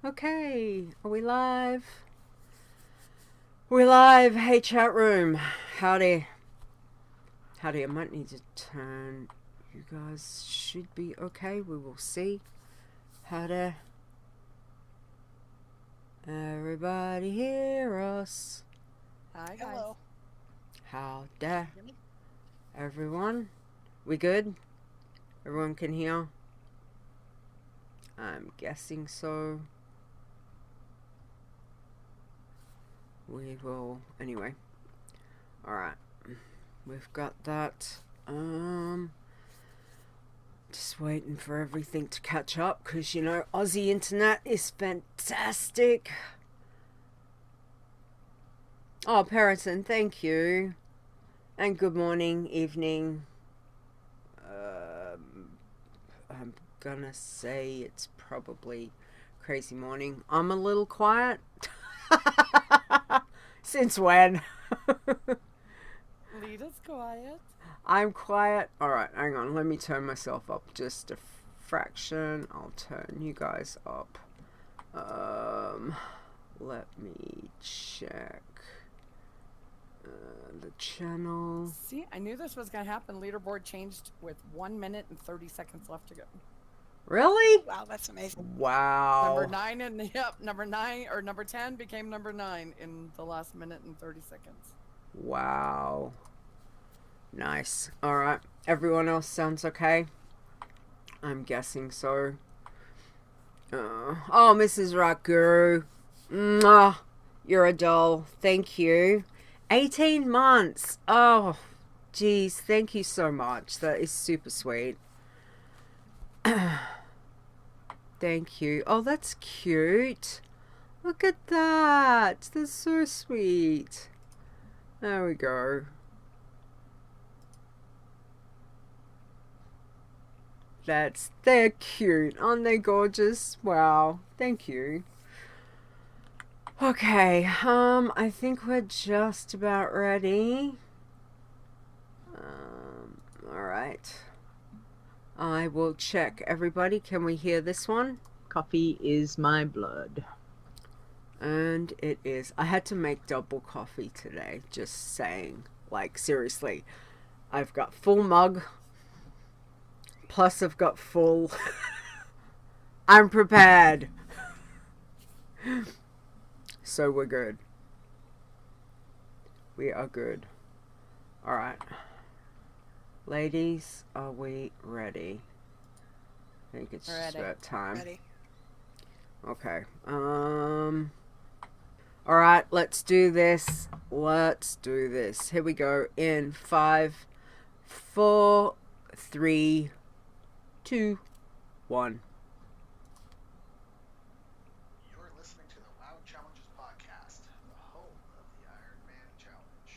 Okay, are we live? We're live. Hey, chat room. Howdy. Howdy, I might need to turn. You guys should be okay. We will see. Howdy. Everybody hear us. Hi, guys. Hello. Howdy. Everyone. We good? Everyone can hear? I'm guessing so. We will. Anyway. Alright. We've got that. Just waiting for everything to catch up because, you know, Aussie internet is fantastic. Oh, Periton, thank you. And good morning, evening. I'm gonna say it's probably crazy morning. I'm a little quiet. Since when? Leeta's quiet. I'm quiet. Alright, hang on. Let me turn myself up just a fraction. I'll turn you guys up. Let me check the channel. See, I knew this was going to happen. Leaderboard changed with 1 minute and 30 seconds left to go. Really? Wow, that's amazing. Wow. Number 9 or number 10 became number 9 in the last minute and 30 seconds. Wow. Nice. Alright. Everyone else sounds okay? I'm guessing so. Oh, Mrs. Rakguru. Mwah. You're a doll. Thank you. 18 months. Oh, geez. Thank you so much. That is super sweet. Thank you. Oh, that's cute. Look at that. That's so sweet. There we go. They're cute. Aren't they gorgeous? Wow. Thank you. Okay, I think we're just about ready. Alright. I will check. Everybody, can we hear this one? Coffee is my blood. And it is. I had to make double coffee today, just saying. Like, seriously. I've got full mug. Plus I've got full. I'm prepared. So we're good. We are good. Alright. Ladies, are we ready? I think it's just about time. Ready. Okay. Alright, let's do this. Let's do this. Here we go. In 5, 4, 3, 2, 1. You're listening to the WoW Challenges podcast, the home of the Iron Man Challenge.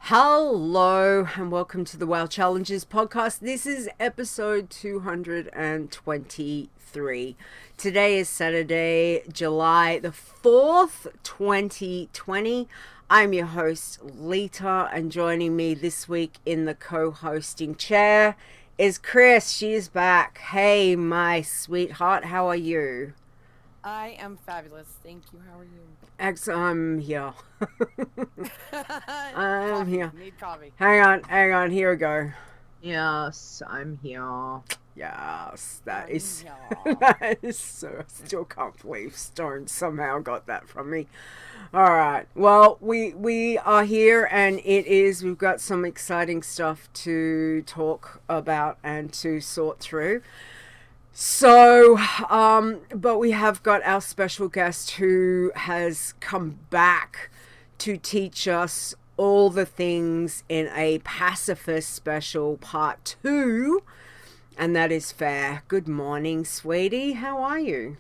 Hello and welcome to the WoW Challenges podcast. This is episode 223. Today is Saturday, July the 4th, 2020. I'm your host, Leeta, and joining me this week in the co-hosting chair is Chris. She is back. Hey, my sweetheart, how are you? I am fabulous. Thank you. How are you? I'm here. I'm here. Need coffee. Hang on. Here we go. Yes, I'm here. Yes, that is Yeah. that is so. I still can't believe Stone somehow got that from me. All right. Well, we are here, and we've got some exciting stuff to talk about and to sort through. So, but we have got our special guest who has come back to teach us all the things in a pacifist special part 2. And that is Ferre. Good morning, sweetie. How are you?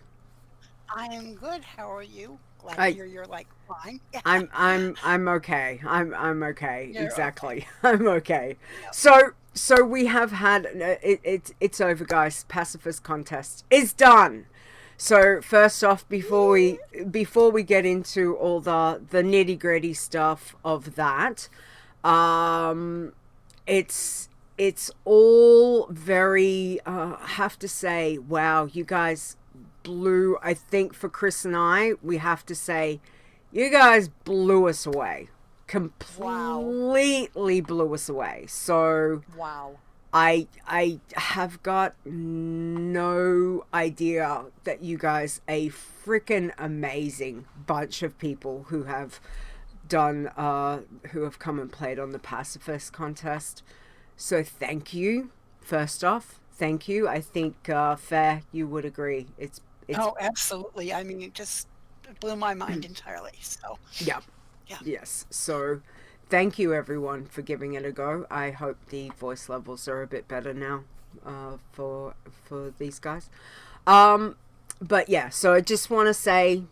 I am good. How are you? Glad I- to hear you're like fine. I'm okay. I'm okay. You're Exactly. I'm okay. So we have had it's over, guys. Pacifist contest is done. So first off, before we get into all the nitty gritty stuff of that, it's it's all very, I have to say, wow, you guys blew, I think for Chris and I, we have to say, you guys blew us away. Completely blew us away. So Wow. I have got no idea that you guys a freaking amazing bunch of people who have done who have come and played on the Pacifist contest. So thank you. First off, thank you. I think Ferre, you would agree. It's Oh, absolutely. I mean, it just blew my mind entirely. So, yeah. yeah. Yes. So thank you everyone for giving it a go. I hope the voice levels are a bit better now for these guys. But yeah, so I just want to say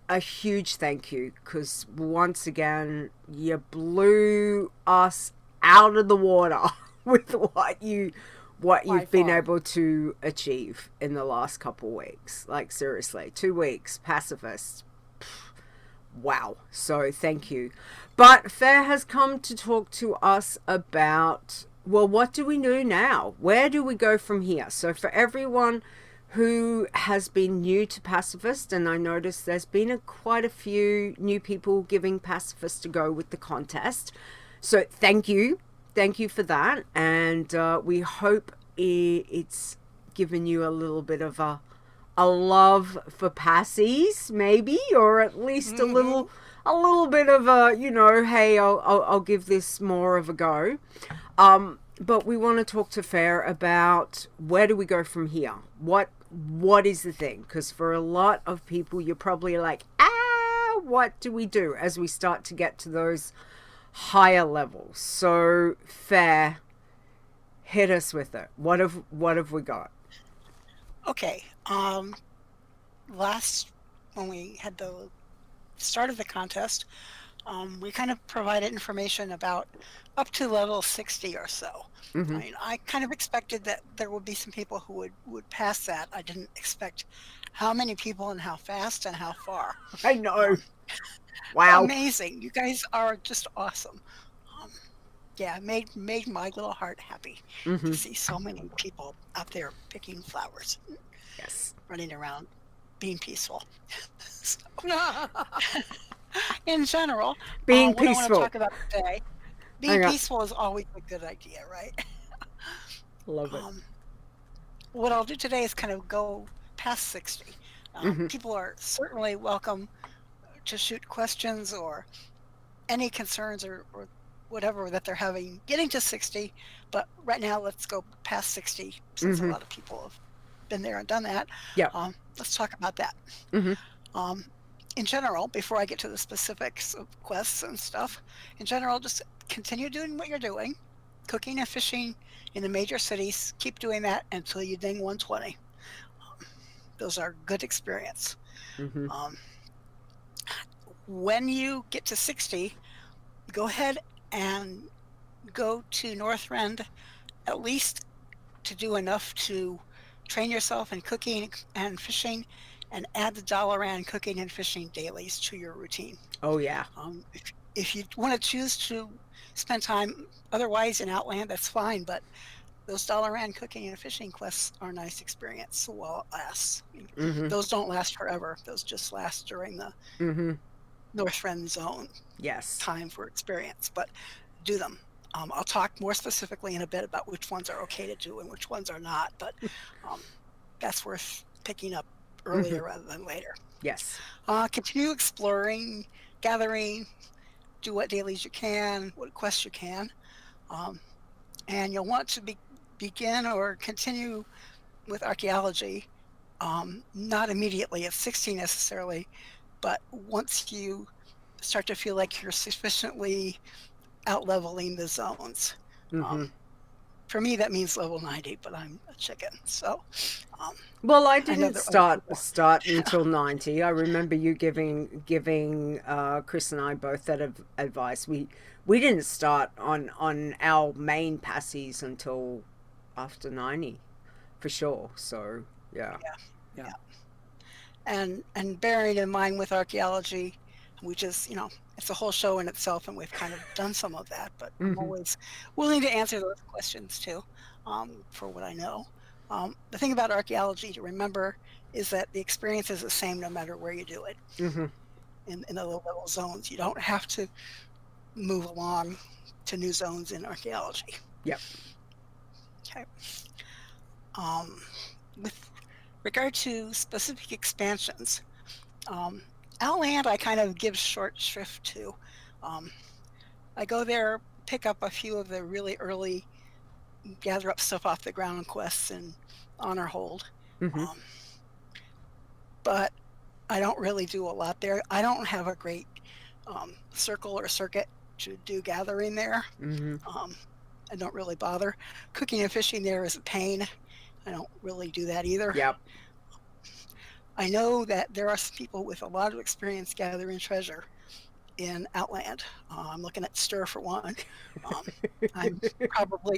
a huge thank you, because once again you blew us out of the water with what you've been able to achieve in the last couple weeks. Like seriously, 2 weeks, Pacifist. Wow. So thank you. But Ferre has come to talk to us about, well, what do we do now? Where do we go from here? So for everyone who has been new to Pacifist, and I noticed there's been quite a few new people giving Pacifist a go with the contest. So thank you. Thank you for that. And we hope it's given you a little bit of a love for passies, maybe, or at least a little bit of a, you know, hey, I'll give this more of a go. But we want to talk to Ferre about where do we go from here? What is the thing? Because for a lot of people, you're probably like, what do we do as we start to get to those higher levels? So Ferre, hit us with it. What have we got? Okay. When we had the start of the contest, we kind of provided information about up to level 60 or so. I mean, I kind of expected that there would be some people who would pass that. I didn't expect how many people and how fast and how far. I know. Wow. Amazing. You guys are just awesome. Yeah, made my little heart happy to see so many people out there picking flowers. Yes. Running around being peaceful. So, in general, being what I want to peaceful. talk about today, being peaceful is always a good idea, right? Love it. What I'll do today is kind of go past 60. People are certainly welcome to shoot questions or any concerns or whatever that they're having getting to 60. But right now, let's go past 60 since a lot of people have been there and done that. Yeah. Let's talk about that. In general, before I get to the specifics of quests and stuff, in general, just continue doing what you're doing, cooking and fishing in the major cities. Keep doing that until you ding 120. Those are good experience. When you get to 60, go ahead and go to Northrend at least to do enough to train yourself in cooking and fishing, and add the Dalaran cooking and fishing dailies to your routine. Oh yeah. If you want to choose to spend time otherwise in Outland, that's fine, but those Dalaran cooking and fishing quests are a nice experience while it lasts. Those don't last forever. Those just last during the Northrend zone time for experience, but do them. I'll talk more specifically in a bit about which ones are okay to do and which ones are not, but that's worth picking up earlier rather than later. Yes. Continue exploring, gathering, do what dailies you can, what quests you can, and you'll want to begin or continue with archaeology, not immediately at 60 necessarily, but once you start to feel like you're sufficiently out-leveling the zones. For me, that means level 90, but I'm a chicken, so... well, I didn't start until 90. I remember you giving Chris and I both that advice. We didn't start on our main passies until after 90, for sure. So, yeah. And bearing in mind with archaeology, which is, it's a whole show in itself, and we've kind of done some of that. But I'm Mm-hmm. always willing to answer those questions too, for what I know. The thing about archaeology to remember is that the experience is the same no matter where you do it. Mm-hmm. In the low level zones, you don't have to move along to new zones in archaeology. Yep. Okay. With regard to specific expansions, Outland I kind of give short shrift to. Um, I go there, pick up a few of the really early, gather up stuff off the ground quests and honor hold. Mm-hmm. But I don't really do a lot there. I don't have a great circle or circuit to do gathering there. Mm-hmm. I don't really bother. Cooking and fishing there is a pain. I don't really do that either. Yep. I know that there are some people with a lot of experience gathering treasure in Outland. I'm looking at Stir for one. I'm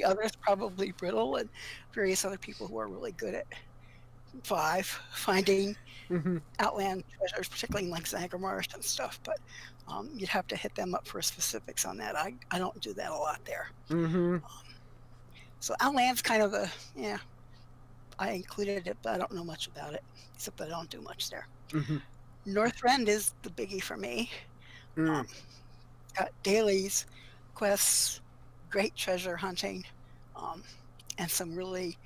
others probably Brittle and various other people who are really good at finding Mm-hmm. Outland treasures, particularly in like Zangarmarsh and stuff. But you'd have to hit them up for specifics on that. I don't do that a lot there. Mm-hmm. So Outland's kind of I included it, but I don't know much about it, except that I don't do much there. Mm-hmm. Northrend is the biggie for me. Mm. Got dailies, quests, great treasure hunting, and some really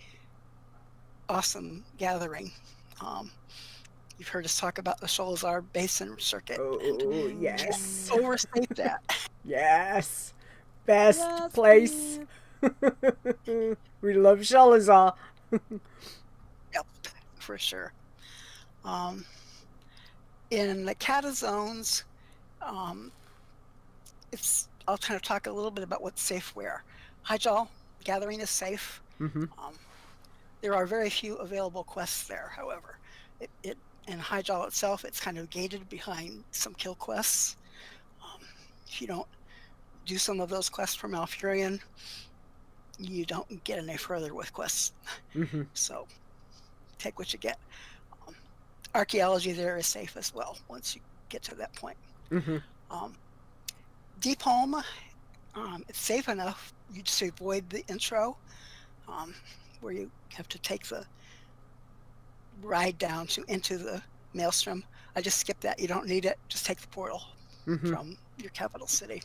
awesome gathering. You've heard us talk about the Sholazar Basin Circuit. Oh, yes. Overstate that. Yes. Best Yes, place. We love Sholazar. Yep, for sure. In the Kata zones, I'll kind of talk a little bit about what's safe where. Hyjal gathering is safe. Mm-hmm. There are very few available quests there, however. In Hyjal itself, it's kind of gated behind some kill quests. If you don't do some of those quests for Malfurion, you don't get any further with quests. Mm-hmm. So take what you get. Archaeology there is safe as well once you get to that point. Mm-hmm. Deep Home, it's safe enough. You just avoid the intro where you have to take the ride down into the Maelstrom. I just skip that. You don't need it. Just take the portal Mm-hmm. from your capital city.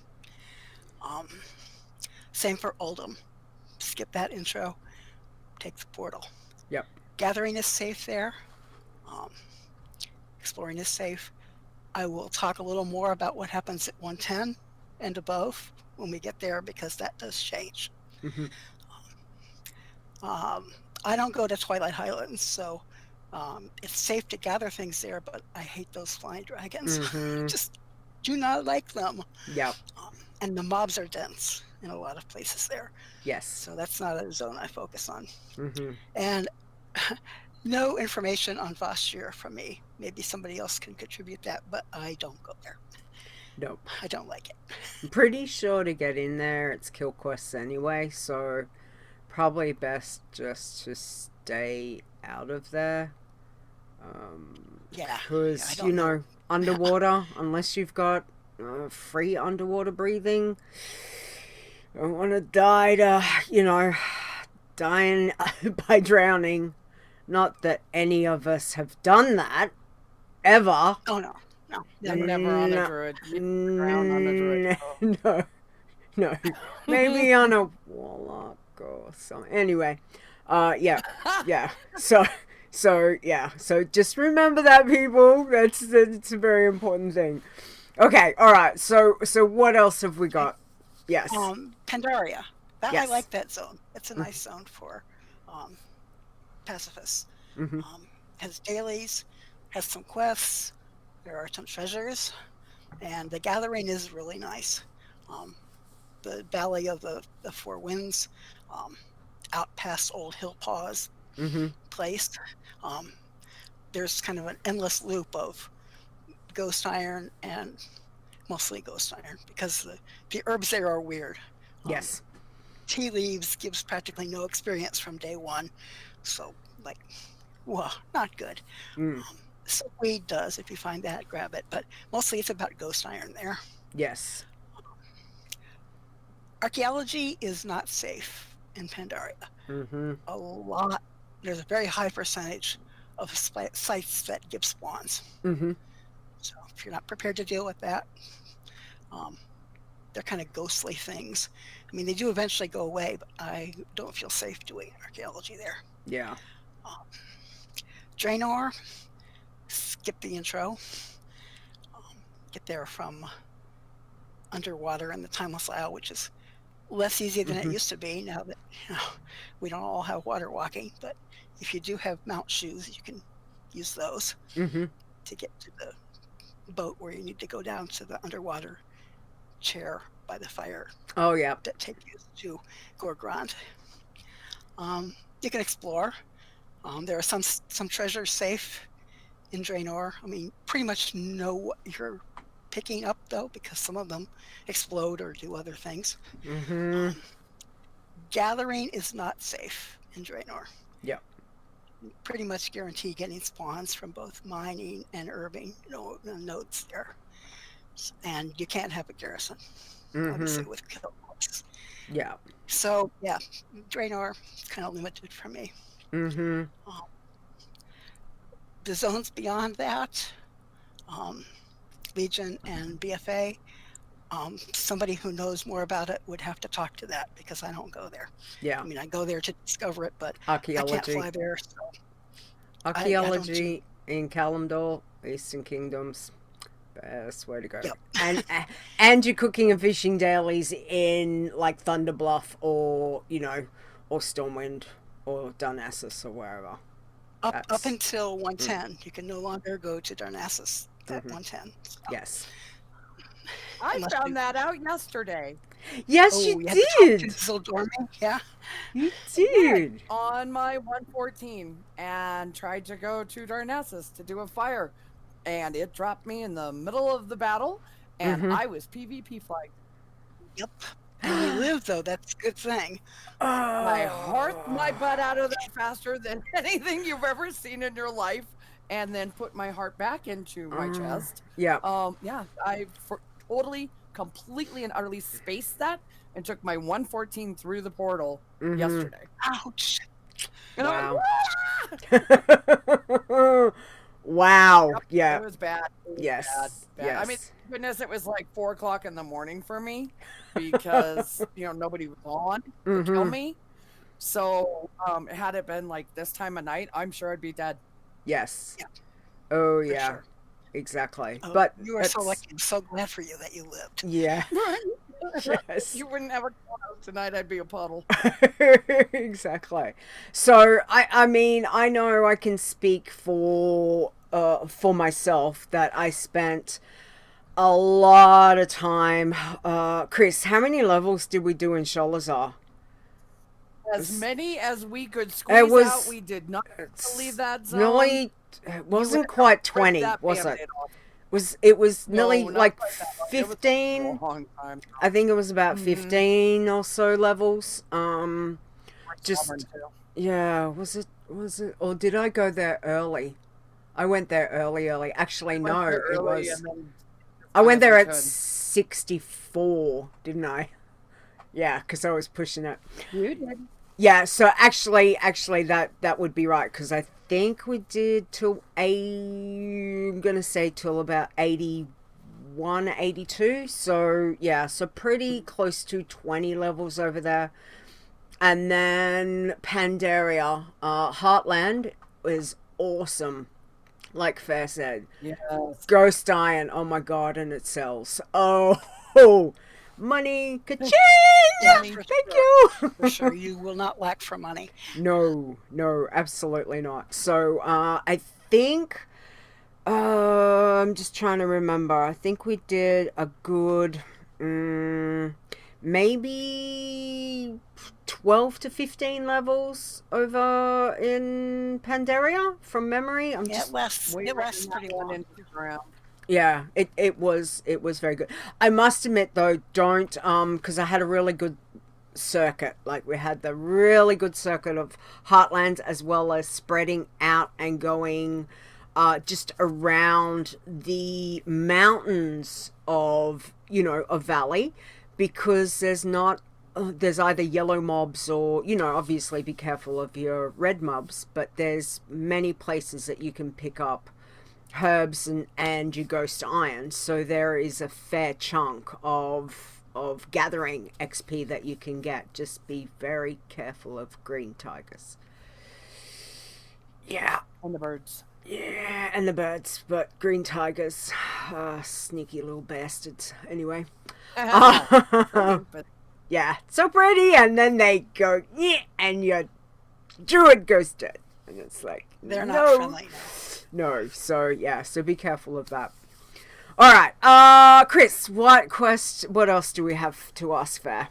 Same for Oldham. Skip that intro. Take the portal. Yep. Gathering is safe there. Exploring is safe. I will talk a little more about what happens at 110 and above when we get there because that does change. Mm-hmm. I don't go to Twilight Highlands, so it's safe to gather things there, but I hate those flying dragons. Mm-hmm. Just do not like them. Yep. And the mobs are dense in a lot of places there. Yes. So that's not a zone I focus on. Mm-hmm. And no information on Vostir from me. Maybe somebody else can contribute that, but I don't go there. Nope. I don't like it. I'm pretty sure to get in there, it's kill quests anyway, so probably best just to stay out of there. Yeah. Because, I don't know. underwater, unless you've got free underwater breathing, I don't want to die to, dying by drowning. Not that any of us have done that, ever. Oh, no. Never on a druid. You drown on a druid. Oh. No. Maybe on a warlock or something. Anyway, yeah. So just remember that, people. It's a very important thing. Okay, all right. So what else have we got? Yes. Pandaria. I Yes. like that zone. It's a nice zone for pacifists. Mm-hmm. Has dailies, has some quests. There are some treasures, and the gathering is really nice. The Valley of the Four Winds, out past Old Hill Paws Mm-hmm. place. There's kind of an endless loop of ghost iron and mostly ghost iron because the herbs there are weird. Yes. Tea leaves gives practically no experience from day one, so not good. Mm. Silkweed does. If you find that, grab it. But mostly it's about ghost iron there. Yes. Archaeology is not safe in Pandaria. Mm-hmm. There's a very high percentage of sites that give spawns. Mm-hmm. So if you're not prepared to deal with that, they're kind of ghostly things. I mean, they do eventually go away, but I don't feel safe doing archaeology there. Yeah. Draenor, skip the intro. Get there from underwater in the Timeless Isle, which is less easy than it used to be now that we don't all have water walking. But if you do have mount shoes, you can use those to get to the boat where you need to go down to the underwater chair by the fire. Oh, yeah. That take you to Gorgrond. You can explore. There are some treasures safe in Draenor. I mean, pretty much know what you're picking up, though, because some of them explode or do other things. Gathering is not safe in Draenor. Yeah. Pretty much guarantee getting spawns from both mining and herbing nodes there. And you can't have a garrison, obviously, with kill points. Yeah. So, yeah, Draenor is kind of limited for me. The zones beyond that, Legion and BFA, somebody who knows more about it would have to talk to that because I don't go there. Yeah. I mean, I go there to discover it, but Archaeology. I can't fly there. So Archaeology in Kalimdor, Eastern Kingdoms. Best way to go. Yep. And you're cooking and fishing dailies in like Thunderbluff or or Stormwind or Darnassus or wherever. Up until 110, you can no longer go to Darnassus at 110. So. Yes. I found that out yesterday. Yes, you did. Yeah. You did. On my 114 and tried to go to Darnassus to do a fire. And it dropped me in the middle of the battle, and I was PvP flagged. Yep. And you live, though. That's a good thing. I hearthed my butt out of there faster than anything you've ever seen in your life, and then put my heart back into my chest. Yeah. I totally, completely, and utterly spaced that and took my 114 through the portal yesterday. Ouch. And Wow. I Wow. Yep, Yeah. It was bad. It was Yes. bad. Yes. I mean, goodness, it was like 4:00 in the morning for me because nobody was on to kill me. So had it been like this time of night, I'm sure I'd be dead. Yes. Yeah. Oh For yeah. sure. Exactly. Oh, But you are so lucky. I'm so glad for you that you lived. Yeah. Yes. You wouldn't have a cloud tonight. I'd be a puddle. Exactly. So I mean I know I can speak for myself that I spent a lot of time. Chris, how many levels did we do in Sholazar? As many as we could squeeze out. We did not leave that zone. Really, it wasn't quite 20, was it? It was nearly like 15. I think it was about 15 or so levels. Just yeah, was it or did I go there early? I went there early. Actually, no, it was. I went there at 64, didn't I? Yeah, because I was pushing it. You did. Yeah, so actually, that would be right because I think we did till I'm gonna say till about 81, 82. So yeah, so pretty close to 20 levels over there. And then Pandaria, Heartland was awesome. Like Ferre said, yes. Ghost Iron, oh my god, and it sells. Oh, money, ka-ching! Yeah, Thank sure. you. For sure, you will not lack for money. No, absolutely not. So I think I'm just trying to remember. I think we did a good maybe 12 to 15 levels over in Pandaria from memory. It lasts pretty long. Yeah, it was very good. I must admit though, don't because I had a really good circuit. Like we had the really good circuit of Heartlands as well as spreading out and going just around the mountains of a valley, because there's either yellow mobs or, obviously be careful of your red mobs, but there's many places that you can pick up herbs and your ghost iron. So there is a fair chunk of gathering XP that you can get. Just be very careful of green tigers. Yeah. And the birds. Yeah, and the birds, but green tigers, sneaky little bastards. Anyway. But Yeah, so pretty, and then they go, yeah, and your druid goes dead. And it's like, They're no. not friendly. No, so yeah, so be careful of that. All right, Chris, what else do we have to ask Ferre?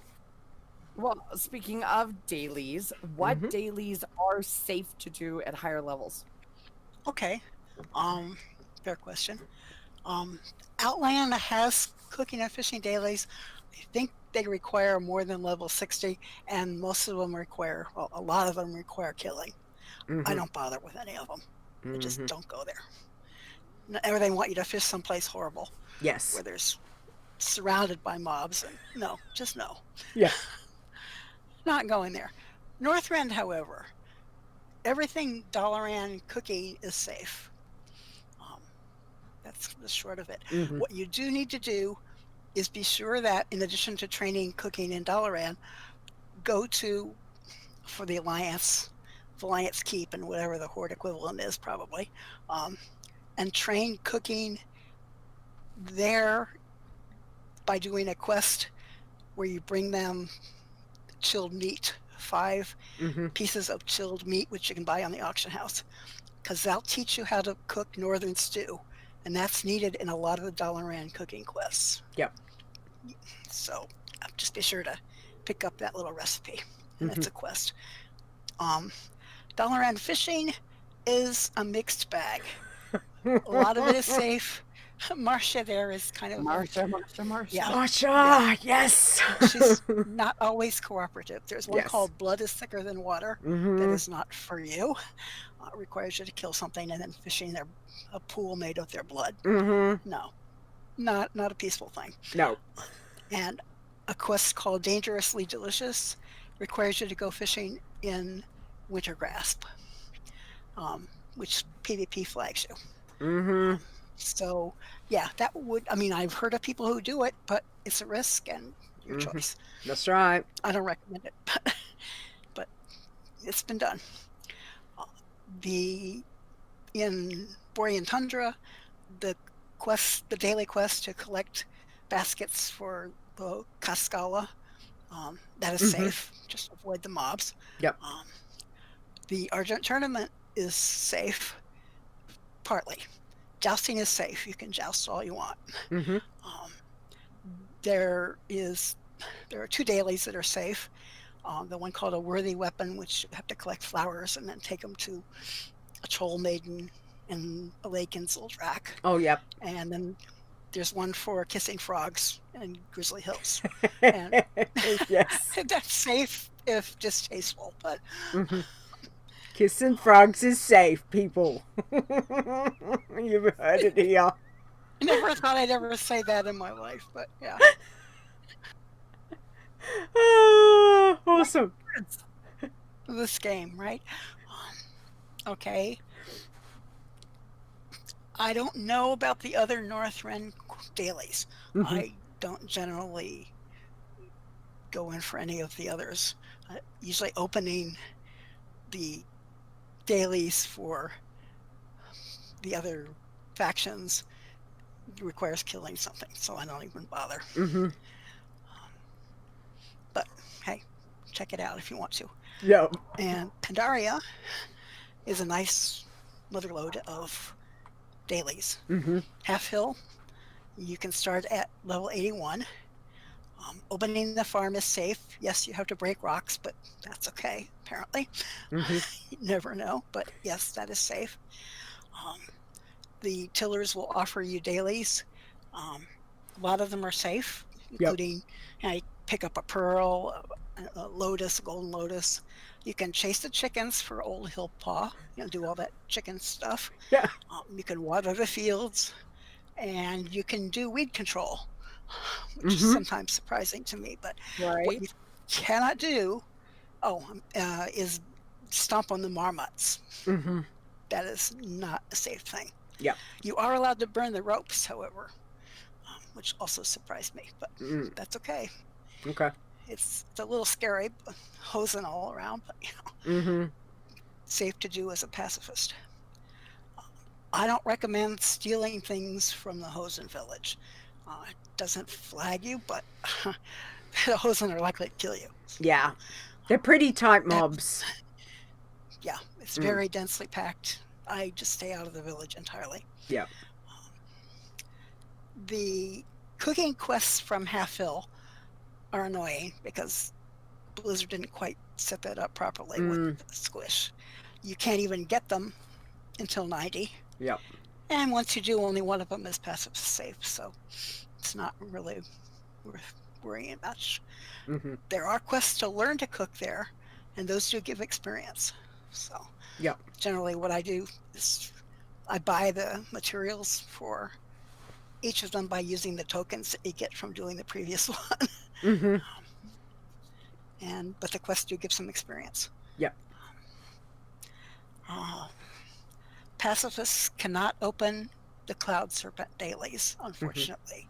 well, speaking of dailies, what dailies are safe to do at higher levels? Okay. Fair question. Outland has cooking and fishing dailies. I think they require more than level 60, and most of them require, well, a lot of them require killing. I don't bother with any of them. I just don't go there. Or they want you to fish someplace horrible Yes. where there's surrounded by mobs. And no, just no. Yeah. Not going there. Northrend, however, everything Dalaran cooking is safe. That's the short of it. What you do need to do is be sure that, in addition to training cooking in Dalaran, go to, for the Alliance Keep and whatever the Horde equivalent is probably, and train cooking there by doing a quest where you bring them chilled meat, 5 pieces of chilled meat, which you can buy on the auction house, because they'll teach you how to cook northern stew, and that's needed in a lot of the Dalaran cooking quests. Yep. So just be sure to pick up that little recipe, and it's a quest. Dalaran fishing is a mixed bag. A lot of it is safe. Marsha there is kind of Marsha. Yeah. Marsha, yes. She's not always cooperative. There's one Yes. called Blood is Thicker Than Water that is not for you. It requires you to kill something and then fishing a pool made of their blood. No, not a peaceful thing. No. And a quest called Dangerously Delicious requires you to go fishing in Wintergrasp, which PvP flags you. So, yeah, that would, I mean, I've heard of people who do it, but it's a risk and your choice. That's right. I don't recommend it, but it's been done. In Borean Tundra, the daily quest to collect baskets for the Kaskala, that is safe. Just avoid the mobs. Yep. The Argent Tournament is safe, partly. Jousting is safe. You can joust all you want. There are 2 dailies that are safe. The one called a Worthy Weapon, which you have to collect flowers and then take them to a troll maiden in a lake in Zuldrak. Oh, yep. And then there's one for kissing frogs in Grizzly Hills. And Yes. that's safe if distasteful, but Kissing frogs is safe, people. You've heard it here. I never thought I'd ever say that in my life, but yeah. Awesome. This game, right? Okay. I don't know about the other Northrend dailies. I don't generally go in for any of the others. Usually opening the dailies for the other factions requires killing something, so I don't even bother. But hey, check it out if you want to. Yep. And Pandaria is a nice motherlode of dailies. Half Hill, you can start at level 81. Opening the farm is safe. Yes, you have to break rocks, but that's okay, apparently. You never know, but yes, that is safe. The tillers will offer you dailies. A lot of them are safe, including pick up a pearl, a lotus, a golden lotus. You can chase the chickens for Old Hill Paw, do all that chicken stuff. Yeah. You can water the fields, and you can do weed control. which is sometimes surprising to me. But what Right. you cannot do, is stomp on the marmots. Mm-hmm. That is not a safe thing. Yep. You are allowed to burn the ropes, however, which also surprised me, but that's okay. Okay. It's a little scary, hosing all around, but Mm-hmm. safe to do as a pacifist. I don't recommend stealing things from the Hosen village. It doesn't flag you, but the Hosen are likely to kill you. Yeah. They're pretty tight mobs. Yeah, it's very densely packed. I just stay out of the village entirely. Yeah. The cooking quests from Half Hill are annoying because Blizzard didn't quite set that up properly with Squish. You can't even get them until 90. Yep. And once you do, only one of them is passive safe, so it's not really worth worrying much. Mm-hmm. There are quests to learn to cook there, and those do give experience. So Yep. generally what I do is I buy the materials for each of them by using the tokens that you get from doing the previous one. Mm-hmm. But the quests do give some experience. Yep. Pacifists cannot open the Cloud Serpent dailies, unfortunately.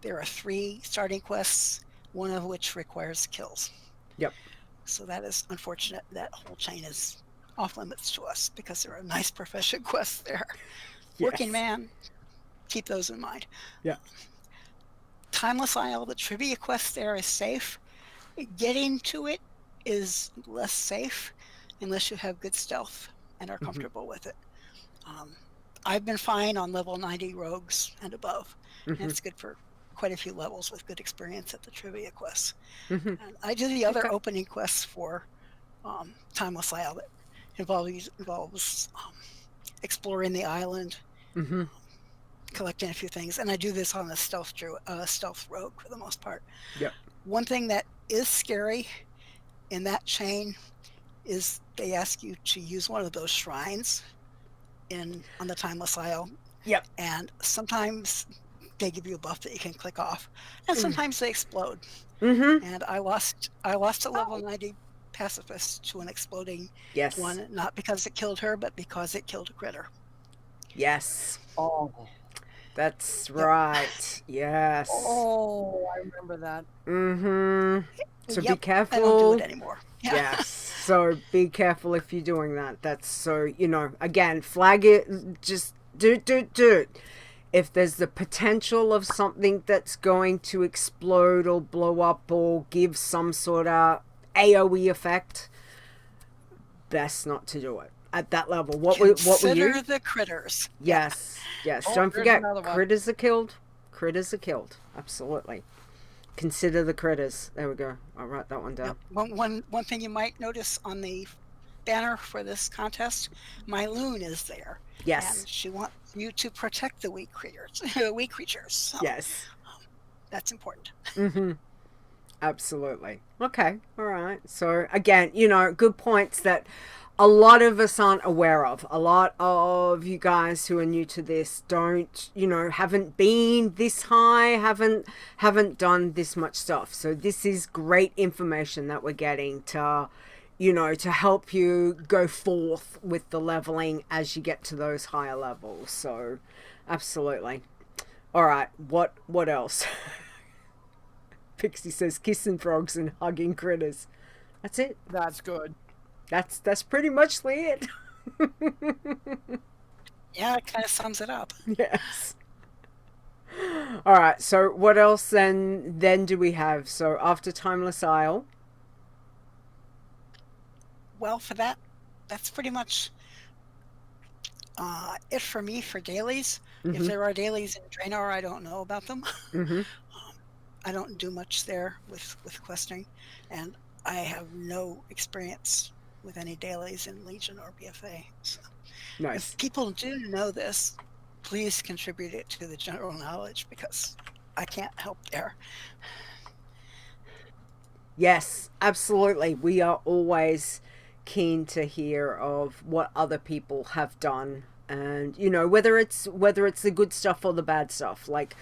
There are 3 starting quests, one of which requires kills. Yep. So that is unfortunate. That whole chain is off limits to us because there are nice profession quests there. Yes. Working Man, keep those in mind. Yeah. Timeless Isle, the trivia quest there is safe. Getting to it is less safe unless you have good stealth and are comfortable with it. I've been fine on level 90 rogues and above, and it's good for quite a few levels with good experience at the trivia quests. And I do the other opening quests for Timeless Isle that involves exploring the island, collecting a few things, and I do this on a stealth rogue for the most part. Yep. One thing that is scary in that chain is they ask you to use one of those shrines on the Timeless Isle. Yep. And sometimes they give you a buff that you can click off, and sometimes they explode. And I lost a level 90 pacifist to an exploding one, not because it killed her, but because it killed a critter. Yes. Oh. That's right. Yes. Oh, I remember that. So be careful. I don't do it anymore. Yeah. Yes. So be careful if you're doing that. That's so, again, flag it. Just do it. If there's the potential of something that's going to explode or blow up or give some sort of AoE effect, best not to do it at that level. What were you? Consider the critters. Yes. Don't forget, critters are killed. Critters are killed. Absolutely. Consider the critters. There we go. I'll write that one down. Yep. One thing you might notice on the banner for this contest, my loon is there. Yes. And she wants you to protect the weak creatures. So, yes. That's important. Absolutely. Okay. All right. So again, good points that a lot of us aren't aware of. A lot of you guys who are new to this haven't been this high, haven't done this much stuff. So this is great information that we're getting to help you go forth with the leveling as you get to those higher levels. So absolutely. All right. What else? Pixie says kissing frogs and hugging critters. That's it. That's good. That's pretty much it. Yeah, it kind of sums it up. Yes. All right. So what else then do we have? So after Timeless Isle. Well, for that's pretty much it for me for dailies. If there are dailies in Draenor, I don't know about them. I don't do much there with questing, and I have no experience with any dailies in Legion or BFA. So Nice. if people do know this, please contribute it to the general knowledge because I can't help there. Yes, absolutely. We are always keen to hear of what other people have done, and whether it's the good stuff or the bad stuff. Like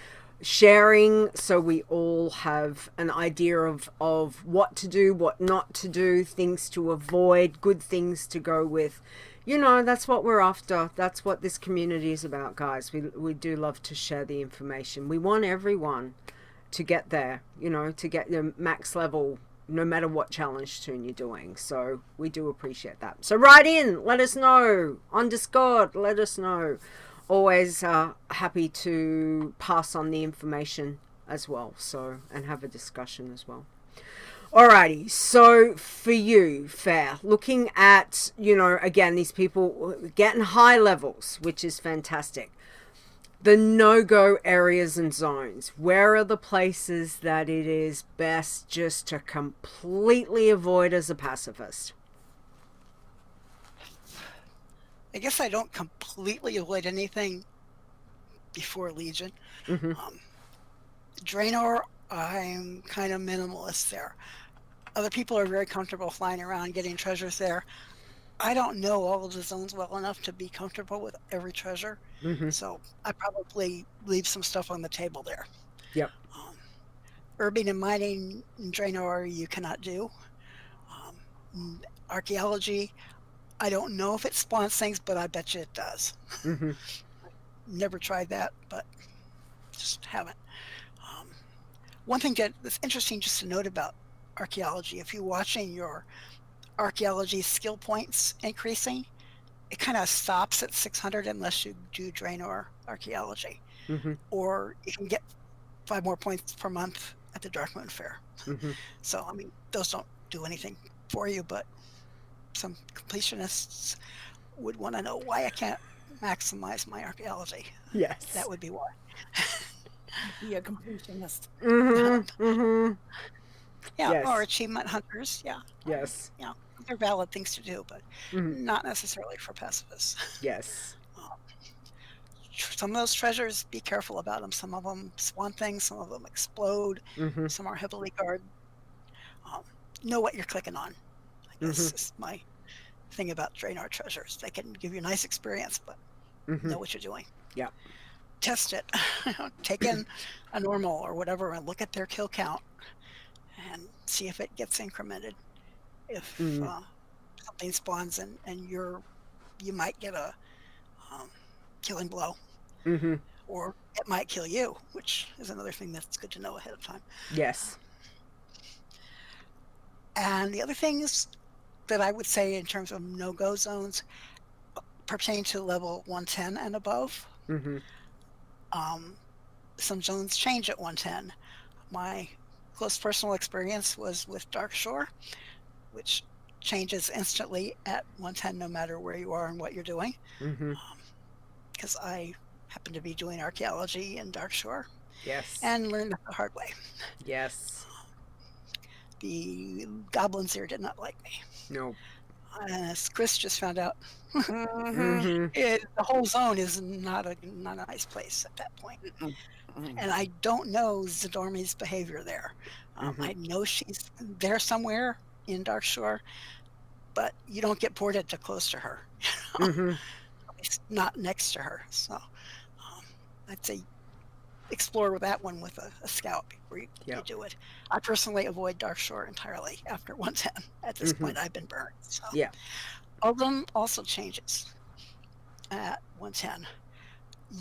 sharing so we all have an idea of what to do, what not to do, things to avoid, good things to go with. You know, that's what we're after. That's what this community is about, guys. We do love to share the information. We want everyone to get there, you know, to get the max level no matter what challenge tune you're doing. So we do appreciate that. So write in, let us know. On Discord, let us know. Always happy to pass on the information as well. So, and have a discussion as well. Alrighty, so for you, Ferre, looking at, you know, again, these people getting high levels, which is fantastic. The no-go areas and zones. Where are the places that it is best just to completely avoid as a pacifist? I guess I don't completely avoid anything before Legion. Mm-hmm. Draenor, I'm kind of minimalist there. Other people are very comfortable flying around getting treasures there. I don't know all of the zones well enough to be comfortable with every treasure. Mm-hmm. So I probably leave some stuff on the table there. Yep. Herbing and mining in Draenor you cannot do. Archaeology, I don't know if it spawns things, but I bet you it does. Mm-hmm. Never tried that, but just haven't. One thing that's interesting just to note about archaeology, if you're watching your archaeology skill points increasing, it kind of stops at 600 unless you do Draenor archaeology. Mm-hmm. Or you can get 5 more points per month at the Darkmoon Fair. Mm-hmm. So, I mean, those don't do anything for you, but some completionists would want to know why I can't maximize my archaeology. Yes. That would be why. Be a completionist. Mm-hmm. Mm-hmm. Yeah, Yes. or achievement hunters. Yeah. Yes. Yeah, they're valid things to do, but Mm-hmm. not necessarily for pacifists. Yes. Some of those treasures, be careful about them. Some of them spawn things, some of them explode, Mm-hmm. some are heavily guarded. Know what you're clicking on, I guess is my thing about Draenor treasures. They can give you a nice experience, but know what you're doing. Yeah. Test it. Take in a normal or whatever and look at their kill count and see if it gets incremented. If something spawns and you might get a killing blow, or it might kill you, which is another thing that's good to know ahead of time. Yes. And the other things that I would say in terms of no-go zones pertain to level 110 and above. Mm-hmm. Some zones change at 110. My close personal experience was with Darkshore, which changes instantly at 110 no matter where you are and what you're doing. Because I happen to be doing archaeology in Darkshore. Yes. And learned that the hard way. Yes. The goblins here did not like me. No. As Chris just found out, Mm-hmm. the whole zone is not a nice place at that point. And I don't know Zadormi's behavior there. I know she's there somewhere in Darkshore, but you don't get ported too close to her. It's not next to her. So I'd say explore with that one with a scout before you do it. I personally avoid Darkshore entirely after 110. At this point, I've been burned. So. Yeah. Oldham also changes at 110.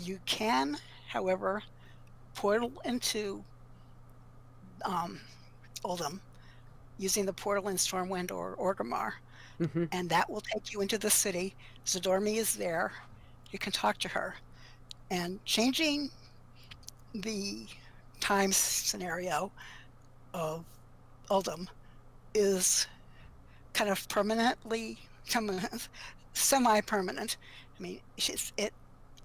You can, however, portal into Oldham using the portal in Stormwind or Orgrimmar, and that will take you into the city. Zadormi is there. You can talk to her. And changing the time scenario of Oldham is kind of semi-permanent. I mean, it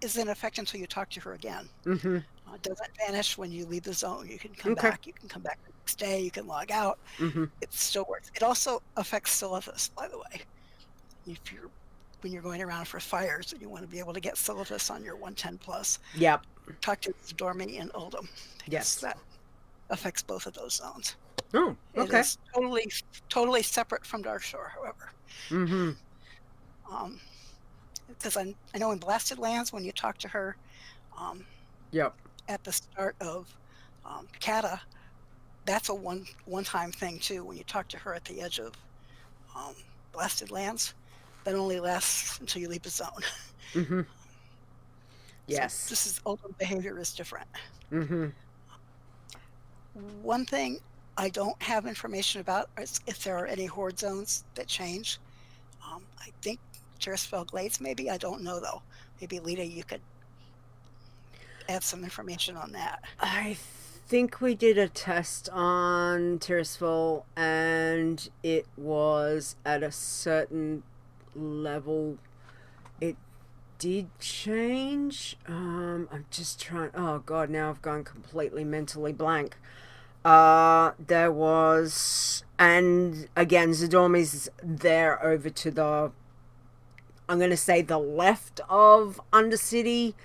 is in effect until you talk to her again. It doesn't vanish when you leave the zone. You can come back. You can come back the next day. You can log out. It still works. It also affects Silithus, by the way. When you're going around for fires and you want to be able to get Silithus on your 110 plus. Yep. Talk to Zadormi and Oldham. Yes. That affects both of those zones. Oh, okay. It is totally separate from Darkshore, however. Because I know in Blasted Lands, when you talk to her, yep, at the start of Kata, that's a one-time thing too. When you talk to her at the edge of um, Blasted Lands, that only lasts until you leave the zone. Mm-hmm. So Yes. this is ultimate behavior is different. Mm-hmm. One thing I don't have information about is if there are any horde zones that change. I think Terracefell Glades, maybe. I don't know though. Maybe Leeta, you could add some information on that. I think we did a test on Terracefell, and it was at a certain level. It did change. I'm just trying. Oh god, now I've gone completely mentally blank. There was, and again, Zadormi's there over to the, I'm gonna say the left of Undercity,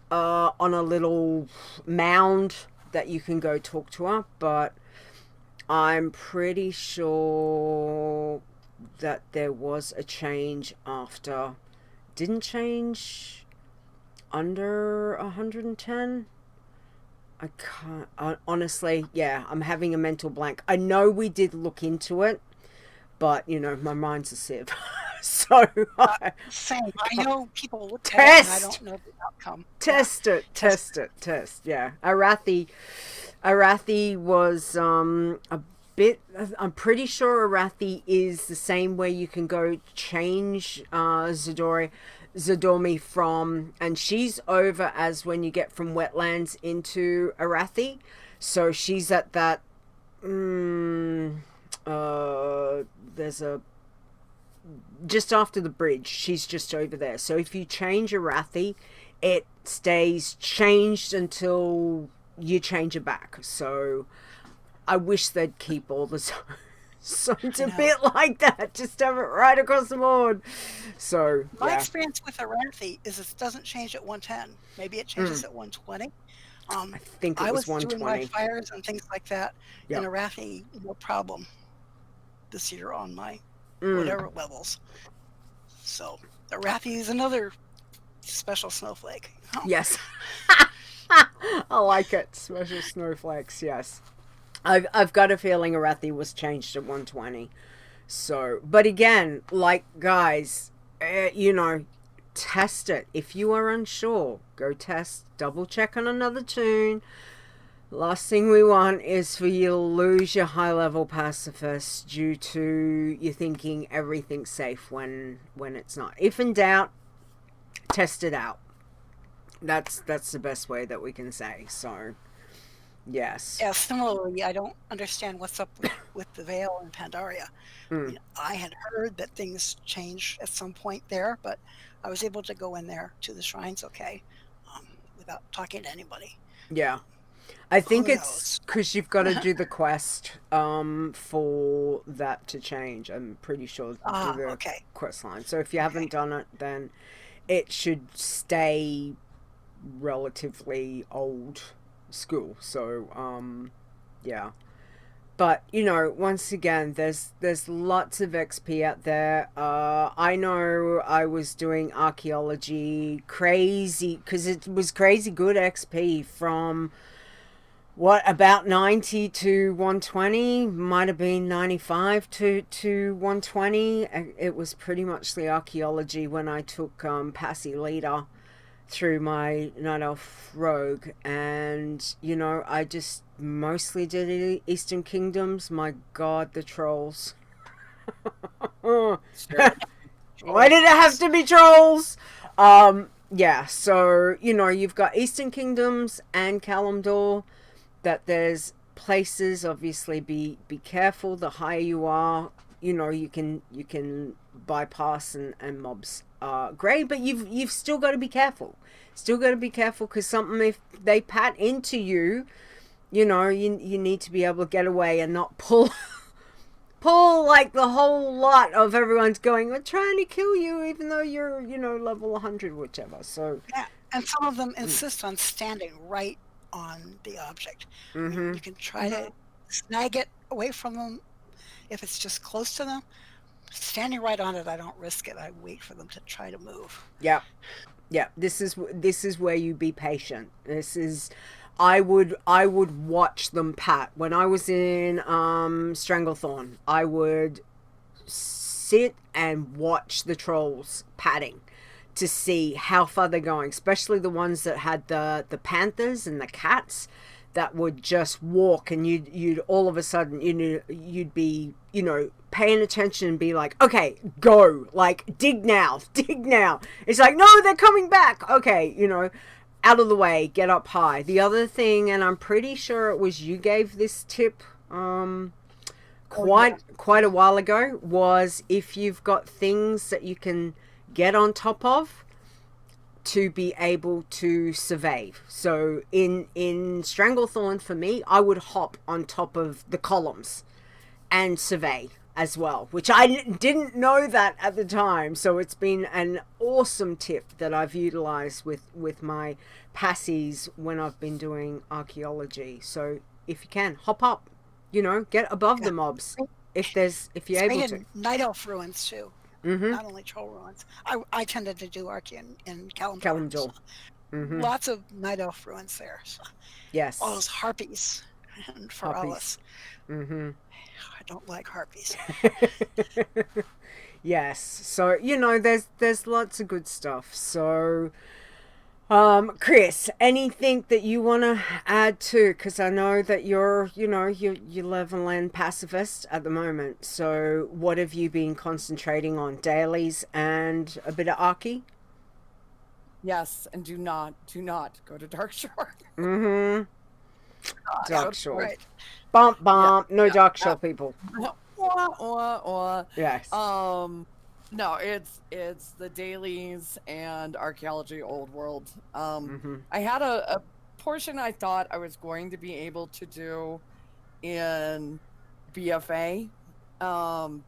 on a little mound that you can go talk to her, but I'm pretty sure that there was a change after. Didn't change under 110? I can't, honestly, yeah, I'm having a mental blank. I know we did look into it, but, you know, my mind's a sieve. So, Same. I know people look at it and I don't know the outcome. Test it. Yeah. Arathi was a bit. I'm pretty sure Arathi is the same way you can go change Zadormi from, and she's over as when you get from wetlands into Arathi. So she's at that. There's a. Just after the bridge, she's just over there. So if you change Arathi, it stays changed until you change it back. So I wish they'd keep all the zones. So it's a bit like that. Just have it right across the board. So my experience with Arathi is it doesn't change at 110. Maybe it changes at 120. I think it was 120. Doing my fires and things like that. And Arathi, no problem this year on my whatever levels. So Arathi is another special snowflake. Oh. Yes. I like it. Special snowflakes, yes. I've got a feeling Arathi was changed to 120. So, but again, like, guys, you know, test it. If you are unsure, go test, double check on another toon. Last thing we want is for you to lose your high-level pacifist due to you thinking everything's safe when it's not. If in doubt, test it out. That's the best way that we can say. So, yes. Yeah, similarly, I don't understand what's up with the Veil and Pandaria. I had heard that things change at some point there, but I was able to go in there to the shrines without talking to anybody. Yeah. I think it's because you've got to do the quest for that to change. I'm pretty sure the quest line. So if you haven't done it, then it should stay relatively old school. So yeah. But you know, once again, there's lots of XP out there. I know I was doing archaeology crazy because it was crazy good XP from. What, about 90 to 120? Might have been 95 to 120. It was pretty much the archaeology when I took Pacii Leeta through my Night Elf Rogue. And, you know, I just mostly did Eastern Kingdoms. My god, the trolls. Why did it have to be trolls? Yeah, so, you know, you've got Eastern Kingdoms and Kalimdor. That there's places, obviously be careful. The higher you are, you know, you can bypass and mobs are great, but you've still got to be careful. Still got to be careful because something, if they pat into you, you know, you need to be able to get away and not pull like the whole lot of everyone's going, we're trying to kill you even though you're, you know, level 100, whichever. So yeah, and some of them insist on standing right on the object. You can try to snag it away from them if it's just close to them. Standing right on it, I don't risk it. I wait for them to try to move. Yeah. This is where you be patient. This is, I would watch them pat. When I was in Stranglethorn, I would sit and watch the trolls patting to see how far they're going, especially the ones that had the panthers and the cats that would just walk, and you'd all of a sudden, you'd be, paying attention and be like, okay, go, like, dig now. It's like, no, they're coming back. Okay, out of the way, get up high. The other thing, and I'm pretty sure it was you gave this tip quite a while ago, was if you've got things that you can get on top of, to be able to survive. So in Stranglethorn, for me, I would hop on top of the columns and survey as well, which I didn't know that at the time. So it's been an awesome tip that I've utilized with my passies when I've been doing archaeology. So if you can, hop up, get above the mobs if you're able to. Night Elf ruins too. Mm-hmm. Not only troll ruins. I tended to do Archie in Kalimdor. Kalimdor. Mm-hmm. Lots of Night Elf ruins there. So. Yes. All those harpies and Ferre. Mm-hmm. I don't like harpies. Yes. So, there's lots of good stuff. So, Chris, anything that you want to add to? Because I know that you're level pacifist at the moment. So what have you been concentrating on? Dailies and a bit of Archie? Yes, and do not go to Darkshore. Mm-hmm. Darkshore. Right. Bump. No Darkshore people. Yes. No, it's the dailies and archaeology old world. I had a portion I thought I was going to be able to do in BFA.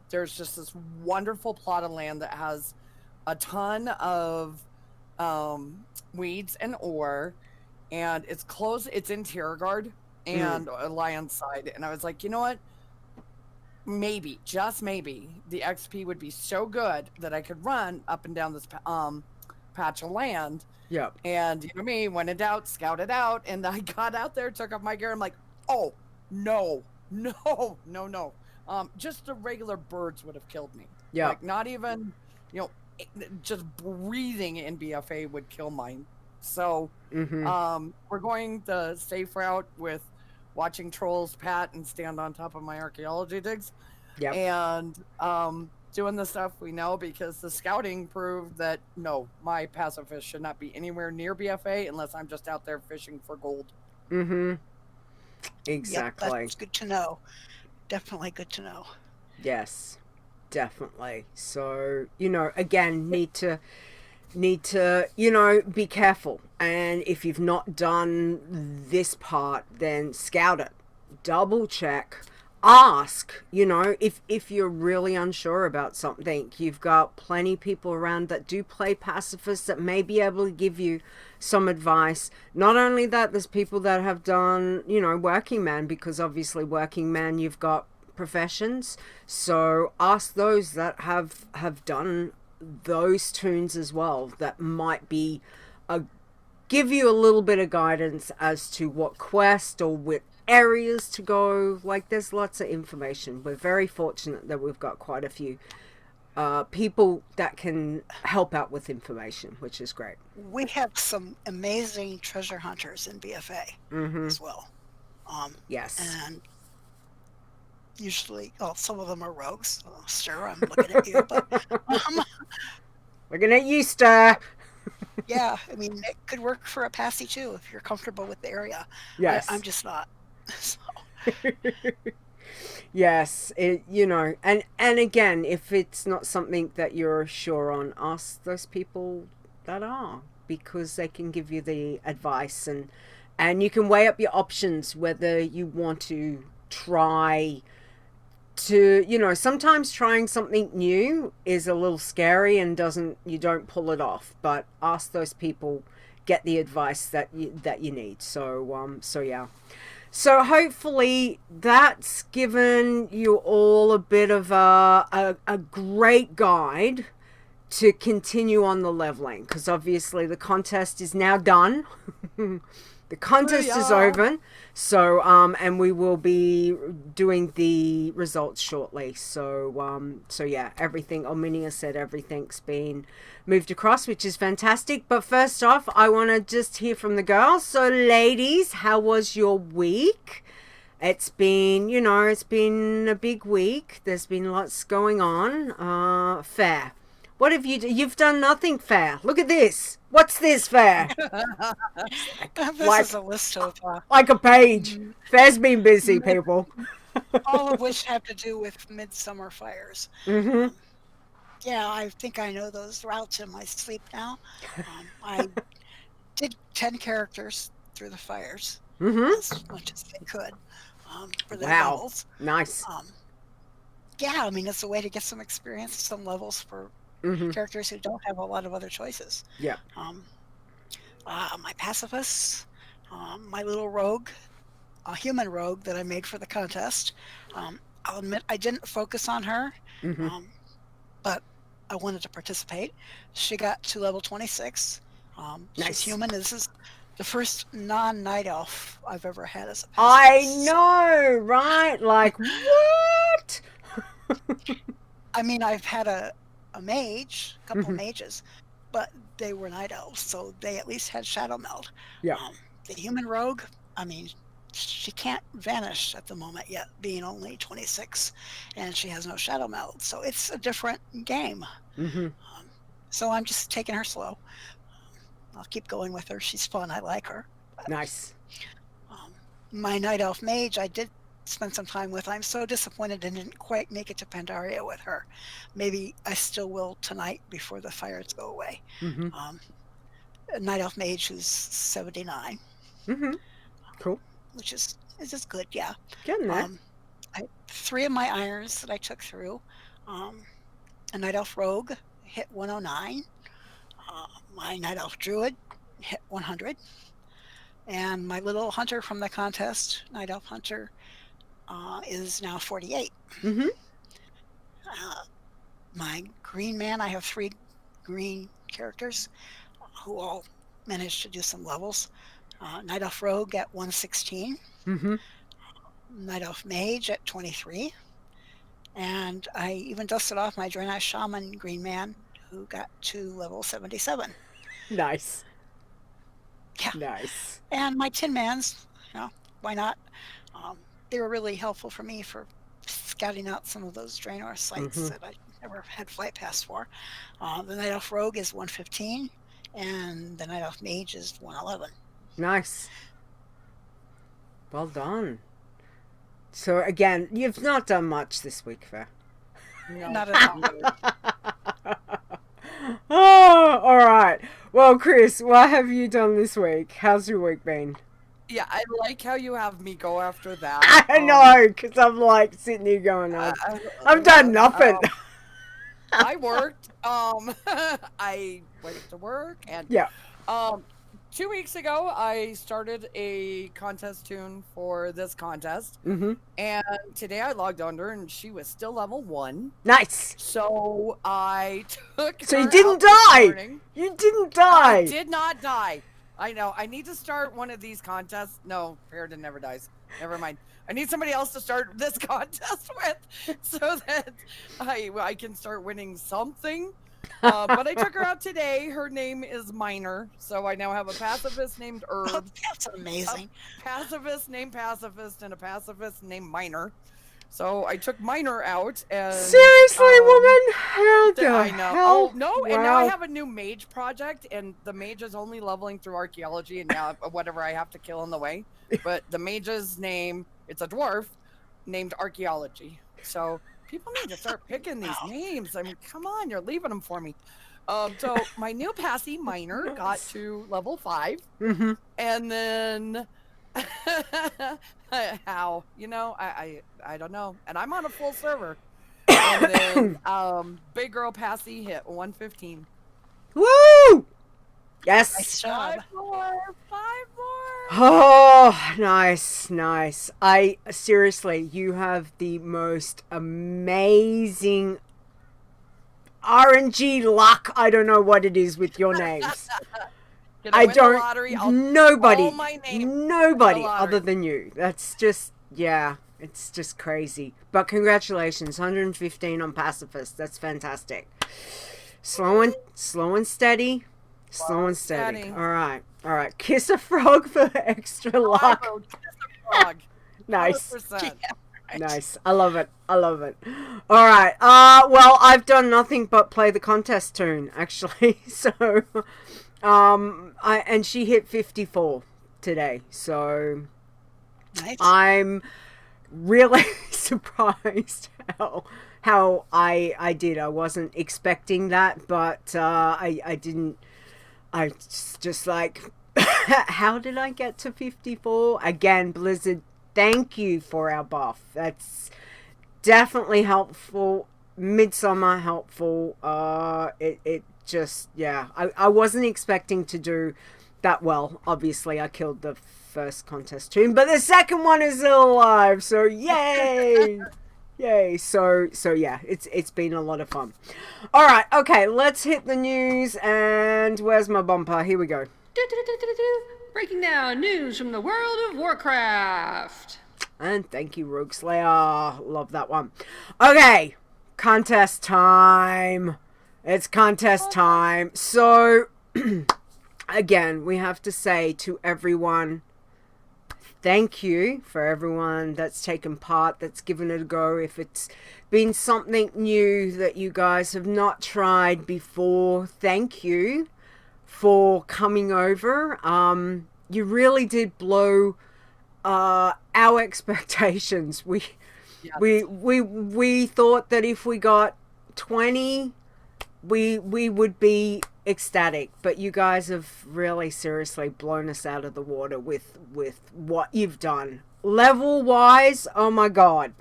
There's just this wonderful plot of land that has a ton of weeds and ore, and it's close. It's in Tiergard and Alliance side, and I was like, you know what? Maybe, just maybe, the XP would be so good that I could run up and down this patch of land. Yep. And me, when in doubt, scout it out. And I got out there, took off my gear. I'm like, oh, no. Just the regular birds would have killed me. Yeah. Like, not even, just breathing in BFA would kill mine. So, we're going the safe route with watching trolls pat and stand on top of my archaeology digs. Yep. And doing the stuff we know, because the scouting proved that no, my pacifist should not be anywhere near BFA unless I'm just out there fishing for gold. Mm-hmm. Exactly. Yep, that's good to know. Definitely good to know. Yes, definitely. So, again, need to be careful. And if you've not done this part, then scout it, double check, ask. If you're really unsure about something, you've got plenty of people around that do play pacifists that may be able to give you some advice. Not only that, there's people that have done working man, because obviously working man, you've got professions, so ask those that have done those tunes as well, that might be give you a little bit of guidance as to what quest or what areas to go. Like, there's lots of information. We're very fortunate that we've got quite a few people that can help out with information, which is great. We have some amazing treasure hunters in BFA as well. Yes. And usually, some of them are rogues. Sir, I'm looking at you, but looking at you, Star. Yeah, I mean, it could work for a passy too if you're comfortable with the area. Yes. I'm just not. So. Yes, and again, if it's not something that you're sure on, ask those people that are, because they can give you the advice, and you can weigh up your options, whether you want to try to, sometimes trying something new is a little scary and you don't pull it off, but ask those people, get the advice that you need. So yeah. So hopefully that's given you all a bit of a great guide to continue on the leveling, because obviously the contest is now done. The the contest is over. So, and we will be doing the results shortly. So, yeah, everything, Ominia said everything's been moved across, which is fantastic. But first off, I want to just hear from the girls. So, ladies, how was your week? It's been, it's been a big week. There's been lots going on. Ferre, what have you done? You've done nothing, Ferre. Look at this. What's this, Ferre? This is a list of like a page. Ferre's been busy, people. all of which have to do with midsummer fires. Yeah, I think I know those routes in my sleep now. I did 10 characters through the fires, as much as they could, for their levels. Nice. Yeah, I mean, it's a way to get some experience, some levels for characters who don't have a lot of other choices. Yeah. My pacifist, my little rogue, a human rogue that I made for the contest. I'll admit I didn't focus on her, but I wanted to participate. She got to level 26. Nice. She's human. This is the first non-night elf I've ever had as a pacifist. I know, right? Like, what? I mean, I've had a mage, a couple of mages, but they were night elves, so they at least had shadow meld. Yeah. The human rogue, I mean, she can't vanish at the moment yet, being only 26, and she has no shadow meld, so it's a different game. So I'm just taking her slow. I'll keep going with her. She's fun. I like her. But, nice. My night elf mage, I did spend some time with. I'm so disappointed I didn't quite make it to Pandaria with her. Maybe I still will tonight before the fires go away. A night elf mage who's 79. Cool. Which is just good, yeah. Getting there. 3 of my irons that I took through. A night elf rogue hit 109. My night elf druid hit 100. And my little hunter from the contest, night elf hunter, is now 48. My green man, I have 3 green characters who all managed to do some levels. Night elf rogue at 116. Night elf mage at 23. And I even dusted off my Draenei shaman green man who got to level 77. Nice. Yeah. Nice. And my tin mans, why not? They were really helpful for me for scouting out some of those Draenor sites that I never had flight pass for. The Night Elf Rogue is 115, and the Night Elf Mage is 111. Nice. Well done. So again, you've not done much this week, Ferre. No. Not at all. Oh, all right. Well, Chris, what have you done this week? How's your week been? Yeah, I like how you have me go after that. I know, because I'm like sitting here going, I've done nothing. I worked. I went to work, and 2 weeks ago, I started a contest tune for this contest, and today I logged under, and she was still level 1. Nice. So I took. So her you didn't out die. this morning. You didn't die. I did not die. I know. I need to start one of these contests. No, Ferre never dies. Never mind. I need somebody else to start this contest with, so that I can start winning something. But I took her out today. Her name is Minor, so I now have a pacifist named Herb. Oh, that's amazing. A pacifist named Pacifist, and a pacifist named Minor. So I took Minor out. And, seriously, woman? How the I know. hell? Oh, no, wow. And now I have a new mage project, and the mage is only leveling through archaeology, and now whatever I have to kill on the way. But the mage's name, it's a dwarf, named Archaeology. So people need to start picking these names. I mean, come on, you're leaving them for me. So my new Pacii Minor got to level 5, and then how? I don't know. And I'm on a full server. And then big girl Pacii hit 115. Woo! Yes. Nice job. 5 more. Oh, nice. Seriously, you have the most amazing RNG luck. I don't know what it is with your names. Did I win the lottery? Nobody, call my name nobody the other lottery. than you. That's just, yeah, it's just crazy. But congratulations, 115 on Pacifist. That's fantastic. Slow and steady. Slow and steady. All right. Kiss a frog for extra luck. I wrote kiss a frog. Nice. 100%. Nice. I love it. All right. Well, I've done nothing but play the contest tune, actually. So, and she hit 54 today. So, Nice. I'm really surprised how I did. I wasn't expecting that, but I didn't. I just like, how did I get to 54? Again, Blizzard, thank you for our buff. That's definitely helpful. Midsummer helpful. It just, yeah. I wasn't expecting to do that well. Obviously, I killed the first contest tune, but the second one is still alive. So yay! Yay. So yeah, it's been a lot of fun. All right, okay, let's hit the news. And where's my bumper? Here we go. Breaking down news from the world of Warcraft. And thank you, Rogue Slayer. Love that one. Okay, contest time. It's contest time. So, again, we have to say to everyone, thank you for everyone that's taken part, that's given it a go. If it's been something new that you guys have not tried before, thank you for coming over. You really did blow our expectations. We thought that if we got 20, we would be ecstatic, but you guys have really seriously blown us out of the water with what you've done. Level wise, oh my god,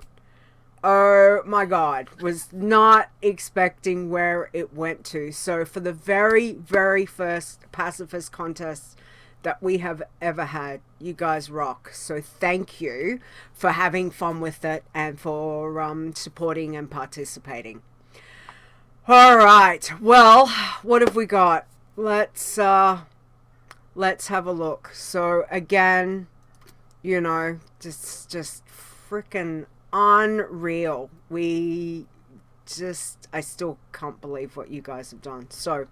was not expecting where it went to. So for the very first pacifist contest that we have ever had, you guys rock. So thank you for having fun with it and for supporting and participating. All right, well, what have we got? Let's have a look. So again, you know, just freaking unreal. I still can't believe what you guys have done. So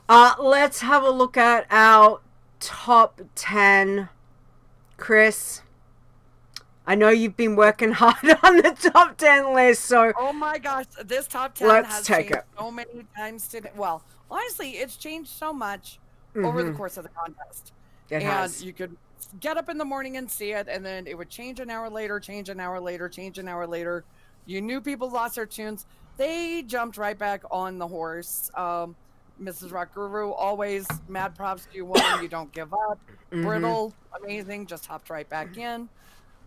let's have a look at our top 10. Chris, I know you've been working hard on the top 10 list, so oh my gosh, this top 10 has changed so many times today. Well, honestly, it's changed so much over the course of the contest. It has. And you could get up in the morning and see it, and then it would change an hour later, change an hour later, change an hour later. You knew people lost their tunes. They jumped right back on the horse. Mrs. Rock Guru, always mad props to you, woman. You don't give up. Brittle, amazing, just hopped right back in.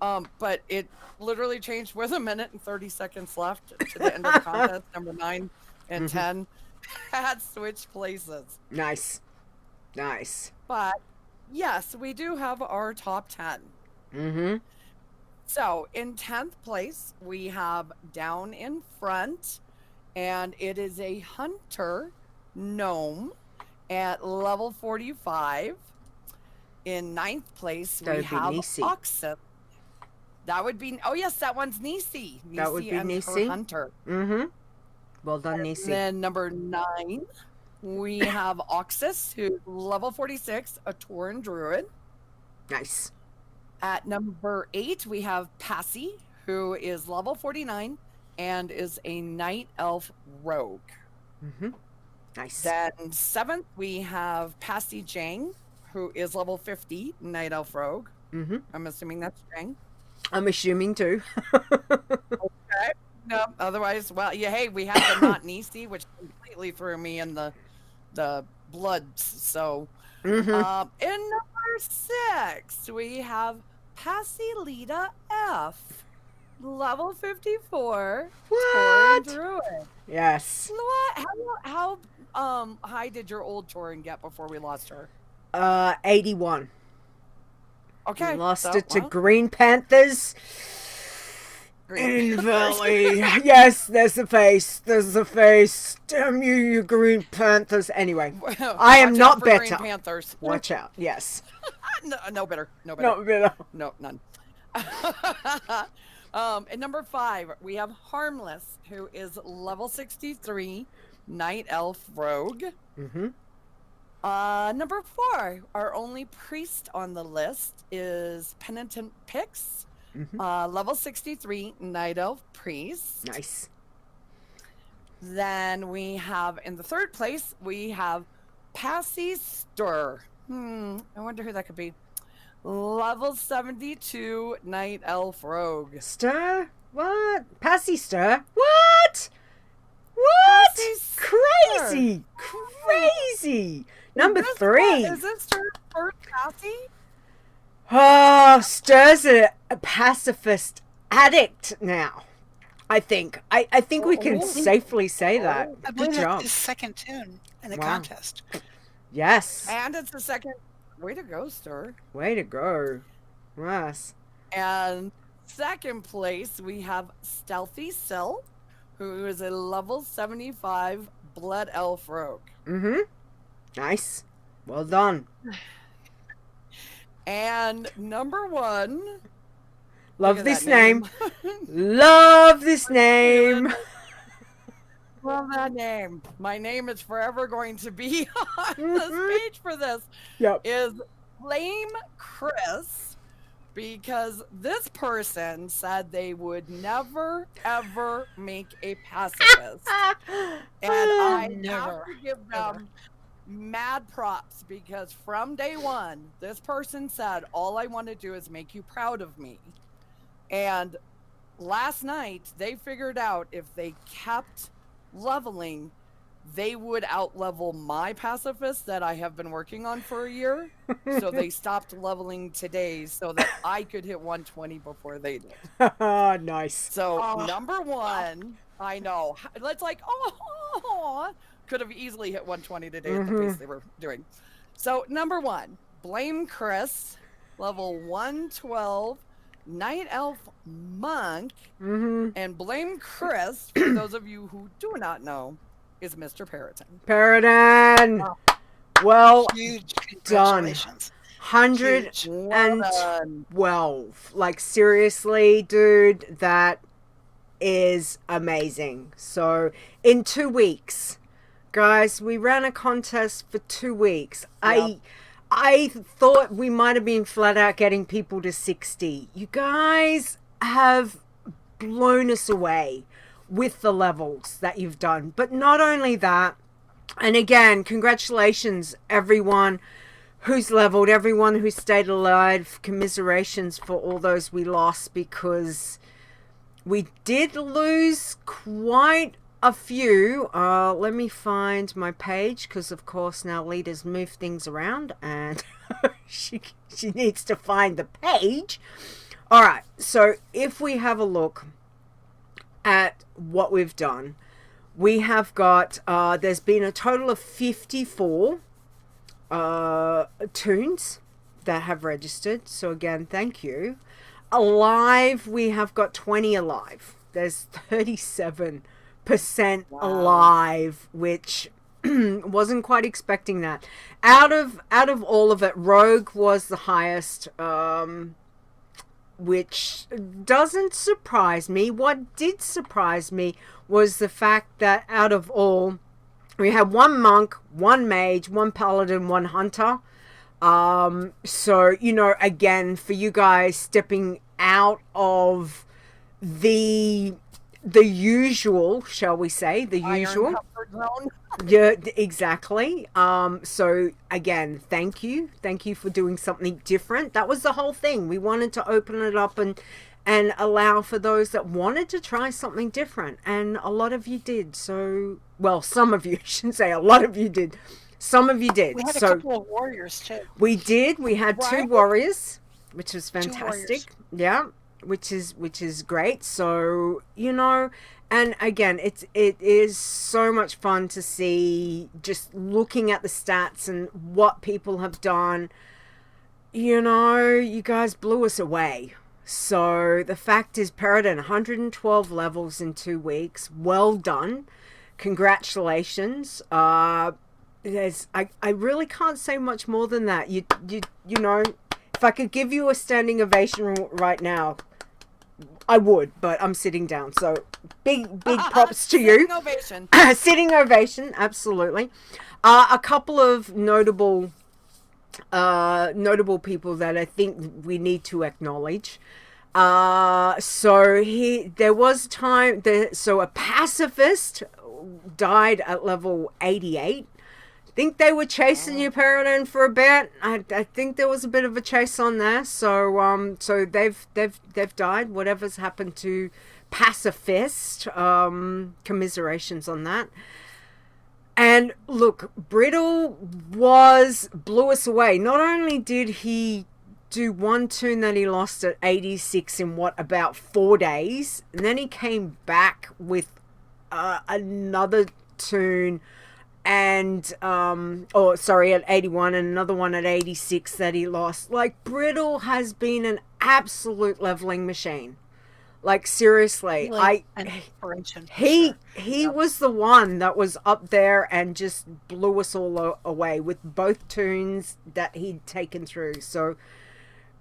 But it literally changed with 1 minute and 30 seconds left to the end of the contest. Number 9 and 10 had switched places. Nice. But yes, we do have our top 10. So in 10th place, we have Downinfront, and it is a hunter gnome at level 45. In 9th place, we have Oxen. That would be, oh yes, that one's Nisey. That would be Nisey. Hunter. Well done, Nisey. Then number 9, we have Oxus, who's level 46, a Tauren Druid. Nice. At number 8, we have Pacii, who is level 49 and is a Night Elf Rogue. Nice. Then 7th, we have Pacii Jang, who is level 50, Night Elf Rogue. I'm assuming that's Jang. I'm assuming too. Okay. No, otherwise, well, yeah, hey, we have the not Nisey, which completely threw me in the bloods. So, in number 6, we have Pacii Leeta F, level 54. What? Tauren Druid. Yes. What? How high did your old Tauren get before we lost her? 81. Okay. Lost it to Green Panthers. green. Valley. Yes, there's the face. There's the face. Damn you, you Green Panthers. Anyway, I am Watch not out for better. Green Panthers. Watch out. Yes. No better. No better. Not better. No, none. At number 5, we have Harmless, who is level 63, Night Elf Rogue. Mm-hmm. Number 4, our only priest on the list is Penitent Pix, level 63, Night Elf Priest. Nice. Then we have, in the 3rd place, we have Pacii Stir. I wonder who that could be. Level 72, Night Elf Rogue. Stir? What? Pacii Stir? What? What? Crazy! Crazy! Number 3. Is this Stir first Pacii? Oh, Stir's a pacifist addict now. I think. I think we can safely say that. I Good believe job. that's his second tune in the Wow. contest. Yes. And it's the second. Way to go, Stir. Way to go. Yes. And 2nd place, we have Stealthy Sill, who is a level 75 Blood Elf Rogue. Mm-hmm. Nice. Well done. And number 1. Love this name. Love this name. Love that name. My name is forever going to be on this page for this. Yep. Is Blamekhrys, because this person said they would never ever make a pacifist, and I have to give them mad props, because from day one this person said, all I want to do is make you proud of me. And last night they figured out if they kept leveling, they would outlevel my pacifist that I have been working on for a year. So they stopped leveling today so that I could hit 120 before they did. Nice. So number 1, I know, it's like, could have easily hit 120 today at the pace they were doing. So number 1, Blamekhrys, level 112, Night Elf Monk, and Blamekhrys, for those of you who do not know, is Mr. Periton. Periton! Well Huge done. congratulations. 112. Like, seriously, dude, that is amazing. So, in 2 weeks, guys, we ran a contest for 2 weeks. Yep. I thought we might have been flat out getting people to 60. You guys have blown us away with the levels that you've done. But not only that, and again, congratulations everyone who's leveled, everyone who stayed alive. Commiserations for all those we lost, because we did lose quite a few. Let me find my page, because of course now Leeta's moved things around and she needs to find the page. All right, so if we have a look at what we've done, we have got there's been a total of 54 tunes that have registered. So again, thank you. Alive, we have got 20 alive. There's 37% alive, which wasn't quite expecting that. Out of all of it, Rogue was the highest, which doesn't surprise me. What did surprise me was the fact that out of all, we had 1 monk, 1 mage, 1 paladin, 1 hunter. So, you know, again, for you guys stepping out of the usual, shall we say, the usual. Yeah, exactly. So again, thank you for doing something different. That was the whole thing. We wanted to open it up and allow for those that wanted to try something different, and a lot of you did. So, well, some of you, I shouldn't say a lot of you did. Some of you did. We had a couple of warriors too. We did. We had 2 warriors, which was fantastic. Yeah, which is great. So, you know, and again, it is so much fun to see, just looking at the stats and what people have done. You know, you guys blew us away. So the fact is, Paradin, 112 levels in 2 weeks. Well done. Congratulations. I really can't say much more than that. You know, if I could give you a standing ovation right now, I would, but I'm sitting down. So big props to you. Sitting ovation. Sitting ovation, absolutely. A couple of notable people that I think we need to acknowledge. There was time so a pacifist died at level 88. I think they were chasing you, Paradin, for a bit. I think there was a bit of a chase on there. So they've died. Whatever's happened to Pacifist, commiserations on that. And look, Brittle blew us away. Not only did he do one toon that he lost at 86 in about 4 days, and then he came back with another toon and at 81 and another one at 86 that he lost. Like, Brittle has been an absolute leveling machine. Like, seriously, he was the one that was up there and just blew us all away with both toons that he'd taken through. So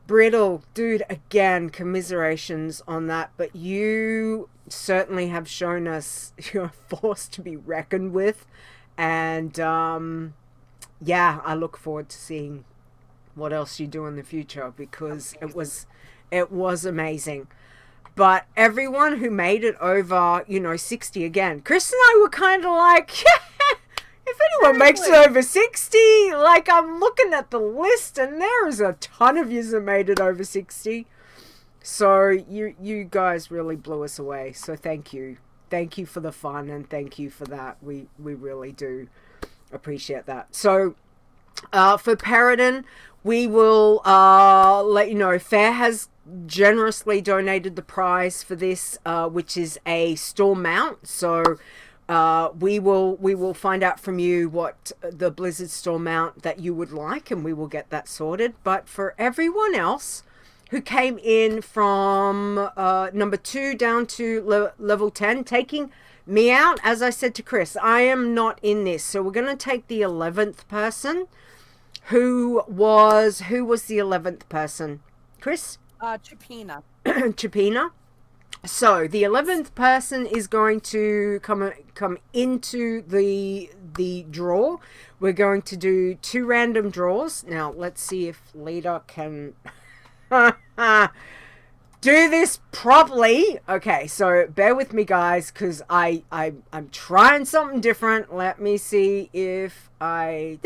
Brittle, dude, again, commiserations on that, but you certainly have shown us you're a force to be reckoned with. And yeah, I look forward to seeing what else you do in the future, because it was amazing. But everyone who made it over, 60 again, Chris and I were kind of like, yeah, if anyone makes it over 60, like, I'm looking at the list and there is a ton of yous that made it over 60. So you guys really blew us away. So thank you. Thank you for the fun, and thank you for that. We really do appreciate that. So for Paradin, we will let you know, Ferre has generously donated the prize for this, which is a storm mount. So we will find out from you what the Blizzard storm mount that you would like, and we will get that sorted. But for everyone else who came in from number 2 down to level 10, taking me out, as I said to Chris, I am not in this. So we're going to take the 11th person. Who was the 11th person? Chris? Chipina. Chipina. So the 11th person is going to come into the draw. We're going to do 2 random draws. Now let's see if Leeta can do this properly. Okay, so bear with me, guys, because I'm trying something different. Let me see if hey,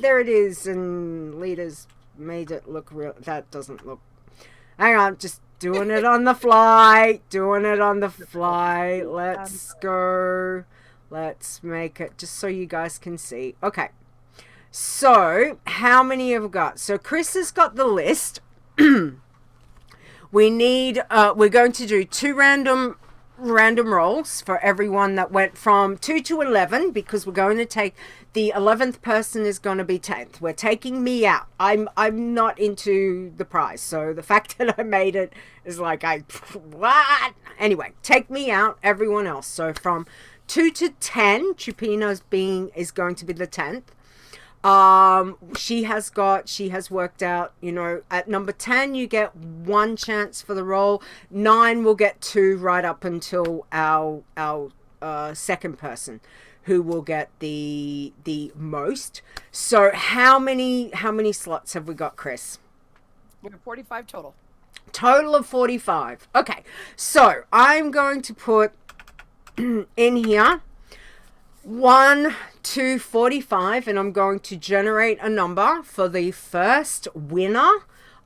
there it is, and Leeta's made it look real. That doesn't look. Hang on, just doing it on the fly. Let's go. Let's make it just so you guys can see. Okay. So, how many have we got? So, Chris has got the list. We need, we're going to do 2 random rolls for everyone that went from 2 to 11, because we're going to take, the 11th person is going to be 10th. We're taking me out. I'm not into the prize. So the fact that I made it is like, what? Anyway, take me out, everyone else. So from 2 to 10, Chupina's is going to be the 10th. She has worked out, at number 10 you get 1 chance for the roll. 9 will get 2 right up until our second person, who will get the most. So how many slots have we got, Chris? We have 45 total. Total of 45. Okay, so I'm going to put in here 1 to 45, and I'm going to generate a number for the first winner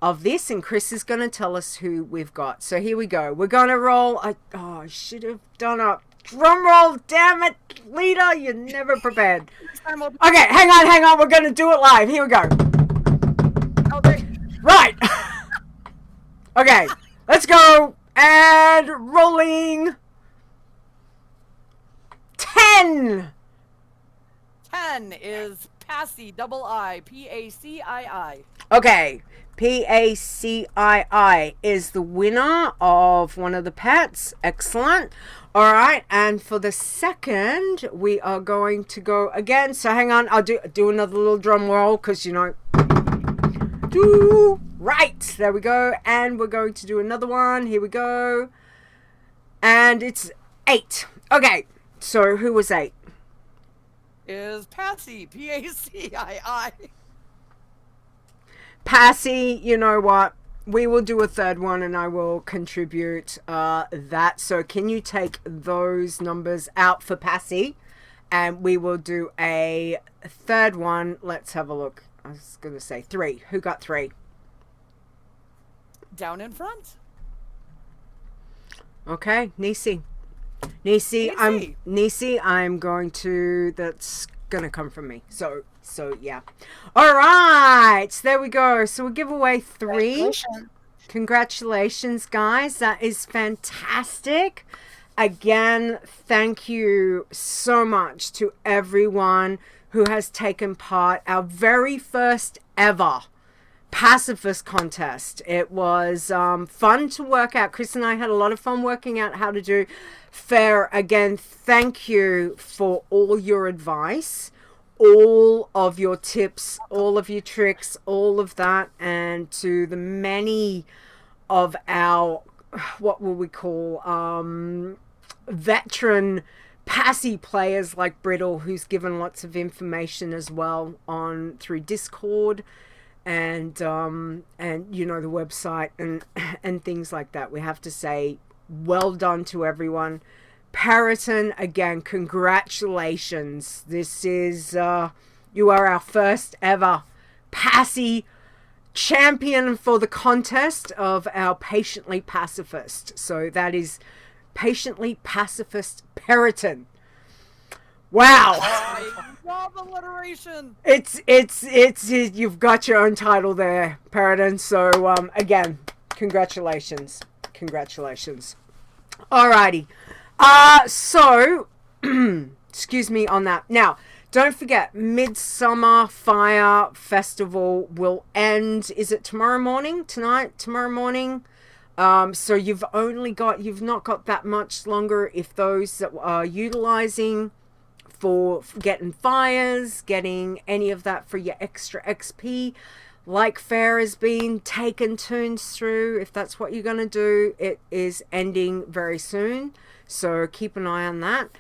of this, and Chris is going to tell us who we've got. So here we go. We're going to roll. I should have done a drum roll. Damn it, Leeta, you're never prepared. Okay, hang on. We're going to do it live. Here we go. Okay. Right. Okay, let's go. And rolling. 10. 10 is Pacii, double I, Pacii. Okay, Pacii is the winner of one of the pets. Excellent. All right, and for the second, we are going to go again. So hang on, I'll do another little drum roll because right. There we go, and we're going to do another one. Here we go, and it's 8. Okay, so who was 8? Is Pacii, Pacii. Pacii, you know what? We will do a third one and I will contribute that. So can you take those numbers out for Pacii? And we will do a third one. Let's have a look. I was going to say 3. Who got 3? Downinfront? Okay, Nisey. Nisey, I'm going to... That's going to come from me. So yeah. All right. There we go. So we'll give away 3. Congratulations, guys. That is fantastic. Again, thank you so much to everyone who has taken part. Our very first ever pacifist contest. It was fun to work out. Chris and I had a lot of fun working out how to do Ferre. Again, thank you for all your advice, all of your tips, all of your tricks, all of that, and to the many of our, what will we call, veteran Pacii players like Brittle, who's given lots of information as well through Discord and the website and things like that. We have to say well done to everyone. Periton, again, congratulations. This is you are our first ever Pacii champion for the contest of our Patiently Pacifist. So that is Patiently Pacifist Periton. Wow. I love alliteration. It's you've got your own title there, Periton. So again, congratulations. Alrighty. So excuse me on that. Now, don't forget, Midsummer Fire Festival will end. Is it tomorrow morning? Tomorrow morning. So you've not got that much longer if those that are utilizing for getting fires, getting any of that for your extra XP, like Ferre has been taken turns through. If that's what you're going to do, it is ending very soon. So keep an eye on that.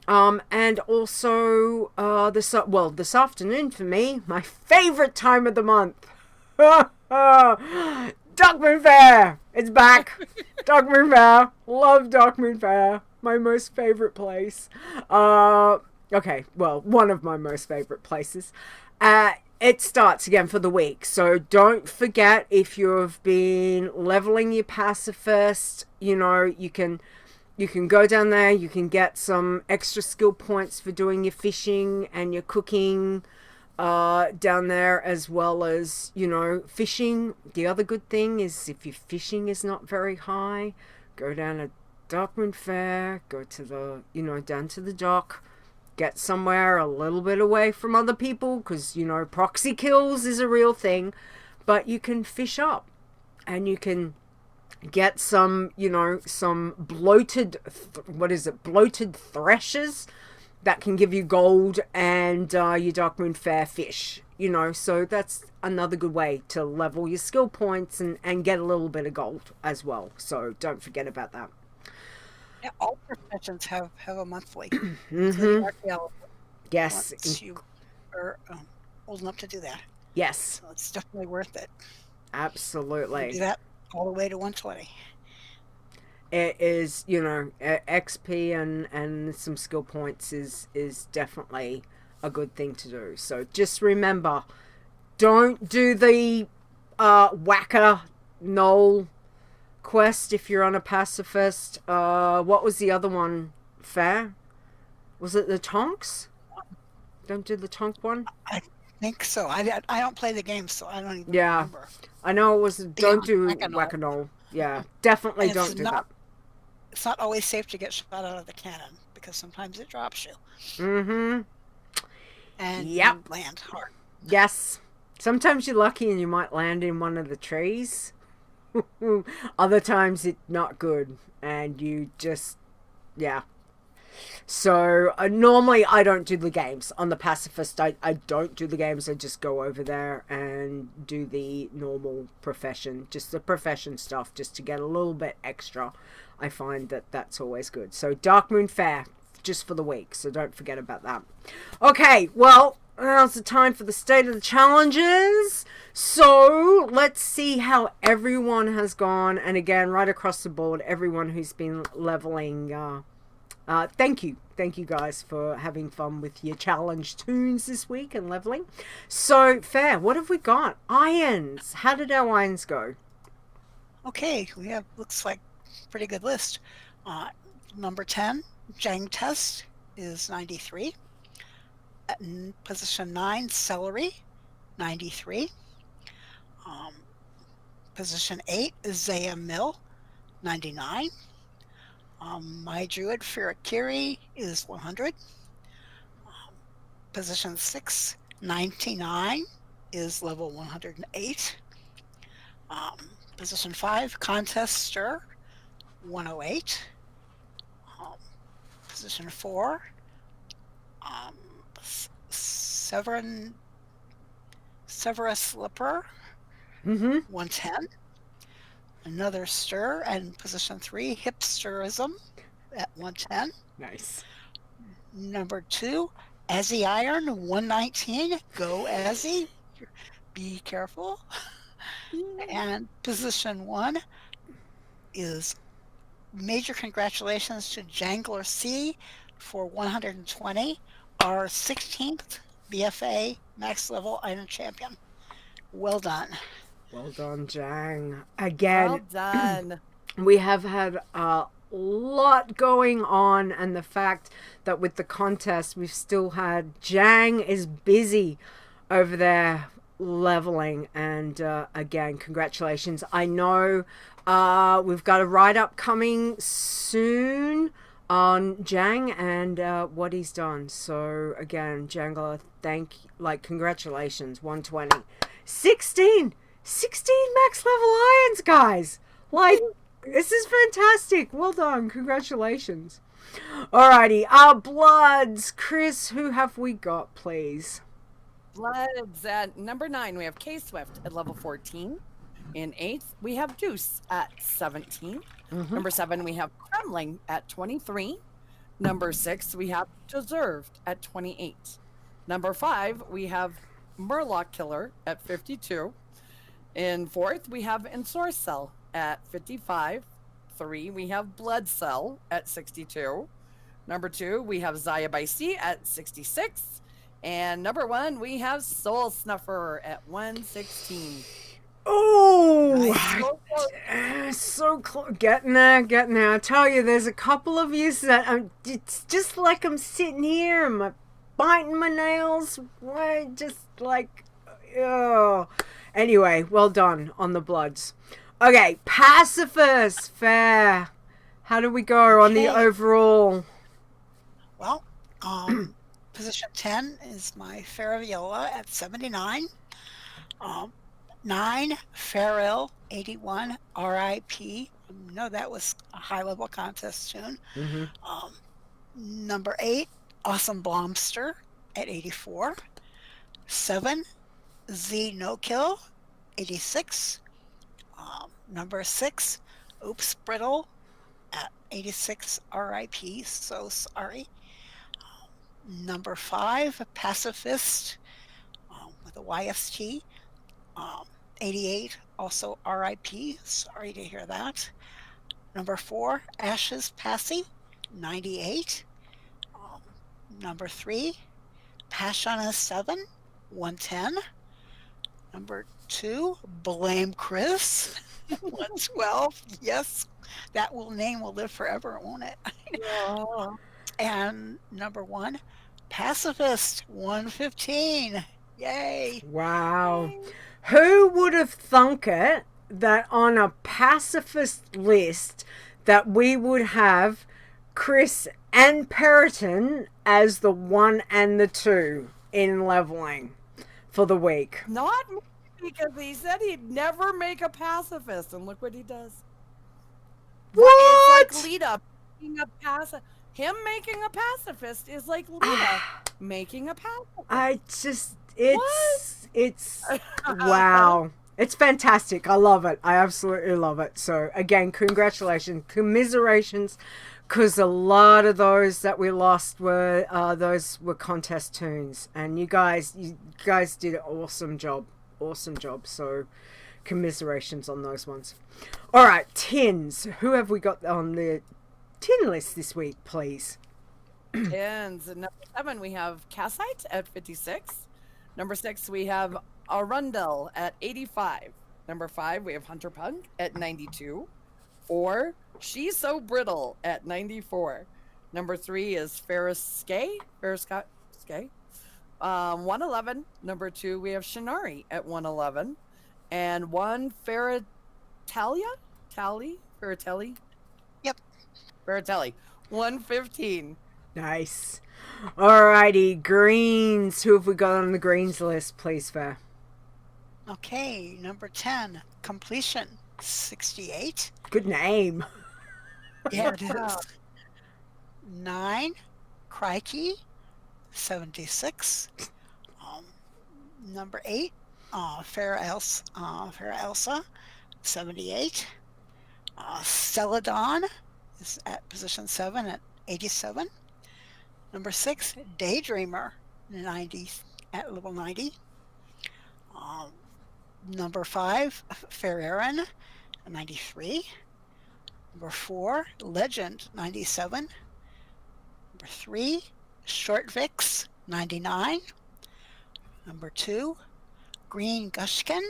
And also this afternoon for me, my favorite time of the month. Darkmoon Faire! It's back! Darkmoon Faire! Love Darkmoon Faire! My most favorite place. Okay, well, one of my most favorite places. It starts again for the week, so don't forget, if you've been leveling your pacifist, you can go down there, you can get some extra skill points for doing your fishing and your cooking down there, as well as, fishing. The other good thing is, if your fishing is not very high, go down to Darkmoon Faire, go to the, down to the dock, get somewhere a little bit away from other people, because, proxy kills is a real thing, but you can fish up and you can get some, some bloated threshers that can give you gold and your Darkmoon Faire fish, so that's another good way to level your skill points and get a little bit of gold as well. So don't forget about that. Yeah, all professions have a monthly. Yes. Once you are old enough to do that. Yes. So it's definitely worth it. Absolutely. Do that all the way to 120. It is, XP and some skill points is definitely a good thing to do. So just remember, don't do the whacker knoll quest if you're on a pacifist. What was the other one, Ferre? Was it the Tonks? Don't do the Tonk one? I think so. I don't play the game, so I don't even remember. I know it was don't do whack-a-knoll. Yeah, definitely don't do that. It's not always safe to get shot out of the cannon, because sometimes it drops you. and Yep. you land hard. Yes. Sometimes you're lucky and you might land in one of the trees. Other times it's not good and you just, yeah. So normally I don't do the games. On the Pacifist, I don't do the games. I just go over there and do the normal profession. Just the profession stuff, just to get a little bit extra. I find that that's always good. So Dark Moon Fair, just for the week. So don't forget about that. Okay, well, now's the time for the state of the challenges. So let's see how everyone has gone. And again, right across the board, everyone who's been leveling... thank you guys for having fun with your challenge tunes this week and leveling. So Ferre, what have we got? Irons. How did our irons go? Okay, we have, looks like, pretty good list. Number 10, Jang Test is 93. At position 9, Celery, 93. Position 8 is Zaya Mill, 99. My Druid, Firakiri, is 100. Position 6, 99, is level 108. Position 5, Contest Stir, 108. Position 4, Severus Slipper, 110. Another Stir, and position 3, Hipsterism at 110. Nice. Number 2, Azzy Iron, 119. Go Azzy. Be careful. And position 1 is major congratulations to Jangler C for 120, our 16th BFA max level iron champion. Well done. Well done, Jang. Again, Well done. we have had a lot going on, and the fact that with the contest we've still had Jang is busy over there leveling, and again, congratulations. I know we've got a write-up coming soon on Jang and what he's done. So again, Jangler, congratulations. 120, 16 max level irons, guys. Like, this is fantastic. Well done. Congratulations. Alrighty, our bloods. Chris, who have we got, please? Bloods at number 9, we have K-Swift at level 14. In 8th, we have Deuce at 17. Number 7, we have Kremling at 23. Number 6, we have Deserved at 28. Number 5, we have Murloc Killer at 52. In 4th, we have Ensorcell at 55. 3, we have Blood Cell at 62. Number 2, we have Zaya by Sea at 66. And number 1, we have Soul Snuffer at 116. Oh, nice. So close. Getting there. I tell you, there's a couple of you that it's just like I'm sitting here and biting my nails. Just like, oh. Anyway, well done on the bloods. Okay, Pacifist, Ferre. How do we go on the overall? Well, position 10 is my Ferre Viola at 79. 9, Farrell, 81, RIP. No, that was a high-level contest tune. Number 8, Awesome Blomster at 84. 7, Z No Kill, 86. Number 6, Oops Brittle at 86, RIP. So sorry. Number 5, Pacifist with a YST. 88, also RIP. Sorry to hear that. Number 4, Ashes Pacii, 98. Number 3, Passion 7, 110. Number 2, Blamekhrys, 112. Yes, that name will live forever, won't it? And number 1, Pacifist, 115. Yay! Wow. Who would have thunk it that on a pacifist list that we would have Chris and Periton as the 1 and the 2? in leveling for the week. Not me, because he said he'd never make a pacifist, and look what he does. What? It's like Leeta making a pacifist. Him making a pacifist is like Leeta making a pacifist. It's wow. It's fantastic. I love it. I absolutely love it. So again, congratulations, commiserations, because a lot of those that we lost were contest tunes, and you guys did an awesome job. So commiserations on those ones. All right, tins. Who have we got on the tin list this week, please? Tins. Number 7, we have Cassite at 56. Number 6, we have Arundel at 85. Number 5, we have Hunter Punk at 92. 4, She's So Brittle at 94. Number 3 is Ferris Skay. 111. Number 2, we have Shinari at 111. And 1, Ferratelli? Yep. Ferratelli. 115. Nice. Alrighty, greens. Who have we got on the greens list, please, Ferre? Okay, number 10, Completion, 68. Good name. Yeah, it is. 9, Crikey, 76. Number 8, Ferre Elsa, 78. Celadon is at position 7 at 87. Number 6, Daydreamer, 90 at level 90. Number 5, Ferre 93. Number 4, Legend, 97. Number 3, Short Vix, 99. Number 2, Green Gushkin,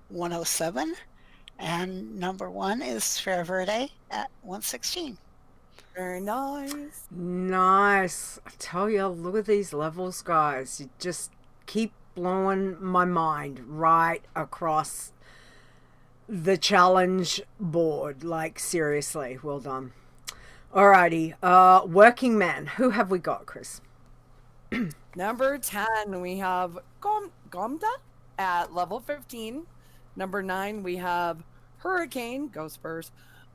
107. And number 1 is Fair Verde at 116. Very nice. Nice. I tell you, look at these levels, guys. You just keep blowing my mind right across the challenge board. Like, seriously, well done. Alrighty, Working Man. Who have we got, Chris? Number 10, we have Gomda at level 15. Number 9, we have Hurricane, go Spurs,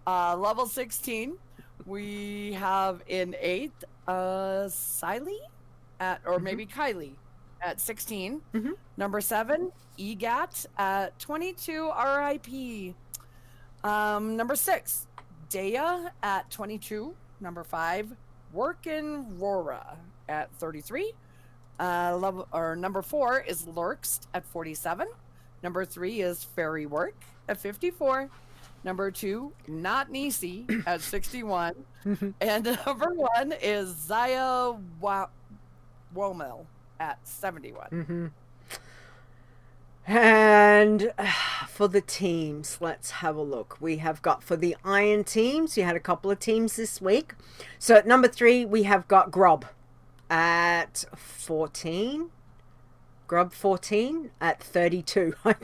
level 16. We have in 8th, Siley or maybe Kylie at 16. Number 7, EGAT at 22, RIP. Number 6, Dea at 22. Number 5, Workin' Rora at 33. Number 4 is Lurks at 47. Number 3 is Fairy Work at 54. Number 2, Not Nisey at 61. And number 1 is Zaya Womel at 71. And for the teams, let's have a look. We have got, for the Iron teams, you had a couple of teams this week. So at number 3, we have got Grob at 14. Grob 14 at 32. I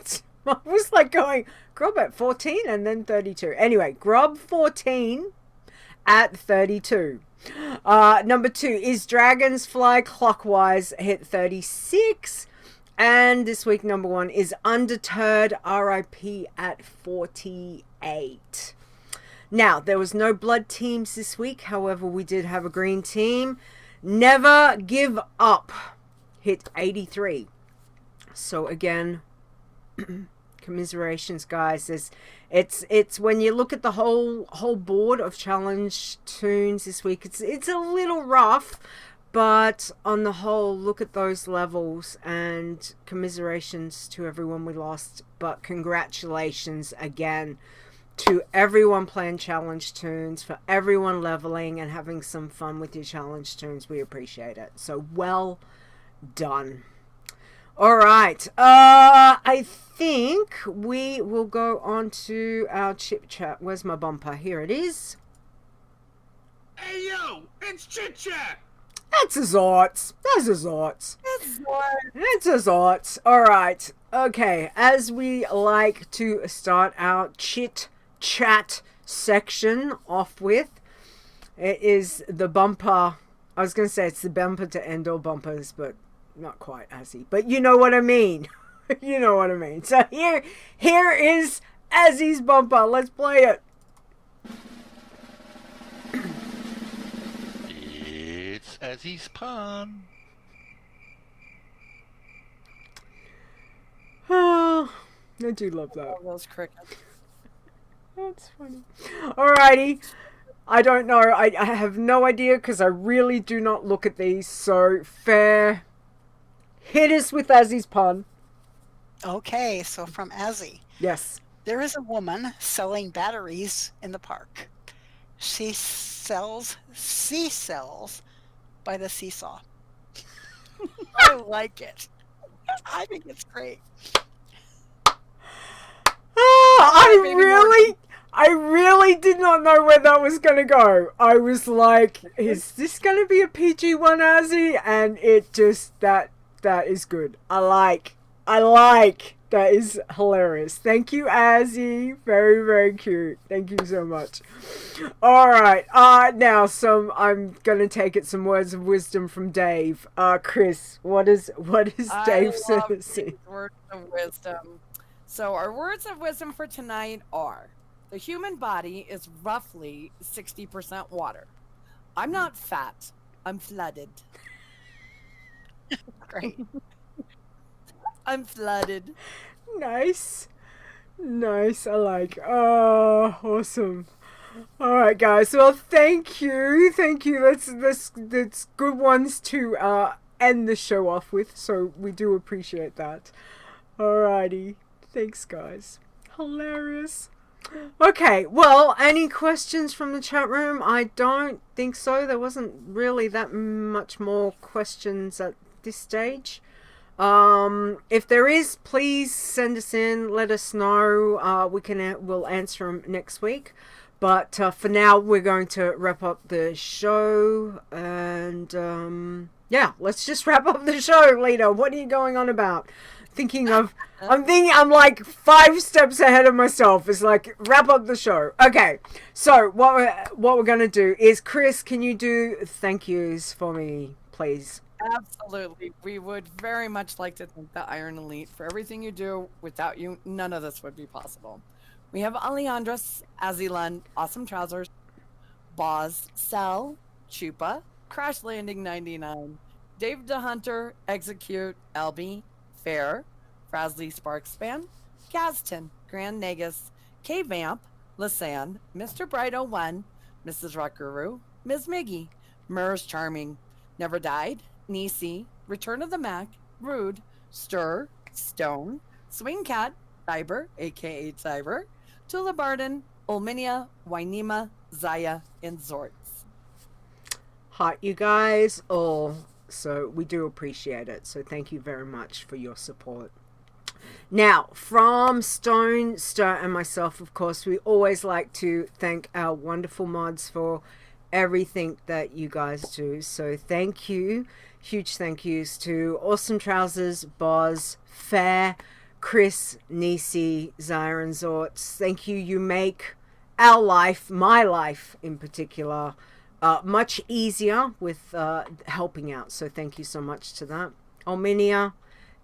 was like going, Grob at 14 and then 32. Anyway, Grob 14 at 32. Number 2 is Dragons Fly Clockwise, hit 36. And this week, number 1 is Undeterred, RIP at 48. Now, there was no blood teams this week. However, we did have a green team. Never Give Up, hit 83. So again, commiserations, guys. It's when you look at the whole board of challenge tunes this week, it's a little rough, but on the whole, look at those levels, and commiserations to everyone we lost, but congratulations again to everyone playing challenge tunes, for everyone leveling and having some fun with your challenge tunes. We appreciate it. So well done. All right, I think we will go on to our chit chat. Where's my bumper? Here it is. Hey yo, it's chit chat. That's Azorts. It's Azorts. All right. Okay, as we like to start our chit chat section off with, it is the bumper. I was going to say it's the bumper to end all bumpers, but not quite Azzy, but you know what I mean. You know what I mean. So here is Azzy's bumper. Let's play it. It's Azzy's pun. Oh, I do love that. All those crickets. That's funny. Alrighty. I don't know. I have no idea because I really do not look at these. So, Ferre, hit us with Azzy's pun. Okay, so from Azzy. Yes. There is a woman selling batteries in the park. She sells seashells by the seesaw. I like it. I think it's great. Oh, I really did not know where that was going to go. I was like, is this going to be a PG-1 Azzy? And it just, that is good. I like. That is hilarious. Thank you, Azzy. Very, very cute. Thank you so much. All right. Now, I'm gonna take it some words of wisdom from Dave. Chris, what is Dave saying? Words of wisdom. So our words of wisdom for tonight are: the human body is roughly 60% water. I'm not fat. I'm flooded. Great. I'm flooded. Nice. I like. Oh, awesome. All right, guys. Well, thank you. That's good ones to end the show off with. So we do appreciate that. Alrighty. Thanks, guys. Hilarious. Okay. Well, any questions from the chat room? I don't think so. There wasn't really that much more questions at this stage. If there is, please send us in, let us know. We'll answer them next week. But for now, we're going to wrap up the show. And yeah, let's just wrap up the show, Leeta. What are you going on about? I'm like 5 steps ahead of myself. It's like, wrap up the show. Okay, so what we're going to do is, Chris, can you do thank yous for me, please? Absolutely. We would very much like to thank the Iron Elite for everything you do. Without you, none of this would be possible. We have Alejandros, Azilan, Awesome Trousers, Boz, Sal, Chupa, Crash Landing 99, Dave the Hunter, Execute, Elby, Ferre, Frasley Sparkspan, Gazton, Grand Negus, K-Vamp, Lisanne, Mr. Bright 01, Mrs. Rockguru, Ms. Miggy, Murs Charming, Never Died, Nisey, Return of the Mac, Rude, Stir, Stone, Swing Cat, Cyber, aka Cyber, Tula Barden, Olminia, Wynema, Zaya, and Zorts. Hot, you guys all. So we do appreciate it. So thank you very much for your support. Now, from Stone, Stir, and myself, of course, we always like to thank our wonderful mods for everything that you guys do. So thank you. Huge thank yous to Awesome Trousers, Boz, Ferre, Chris, Nisey, Zyra, and Zorts. Thank you. You make our life, my life in particular, much easier with helping out. So thank you so much to that. Olminia,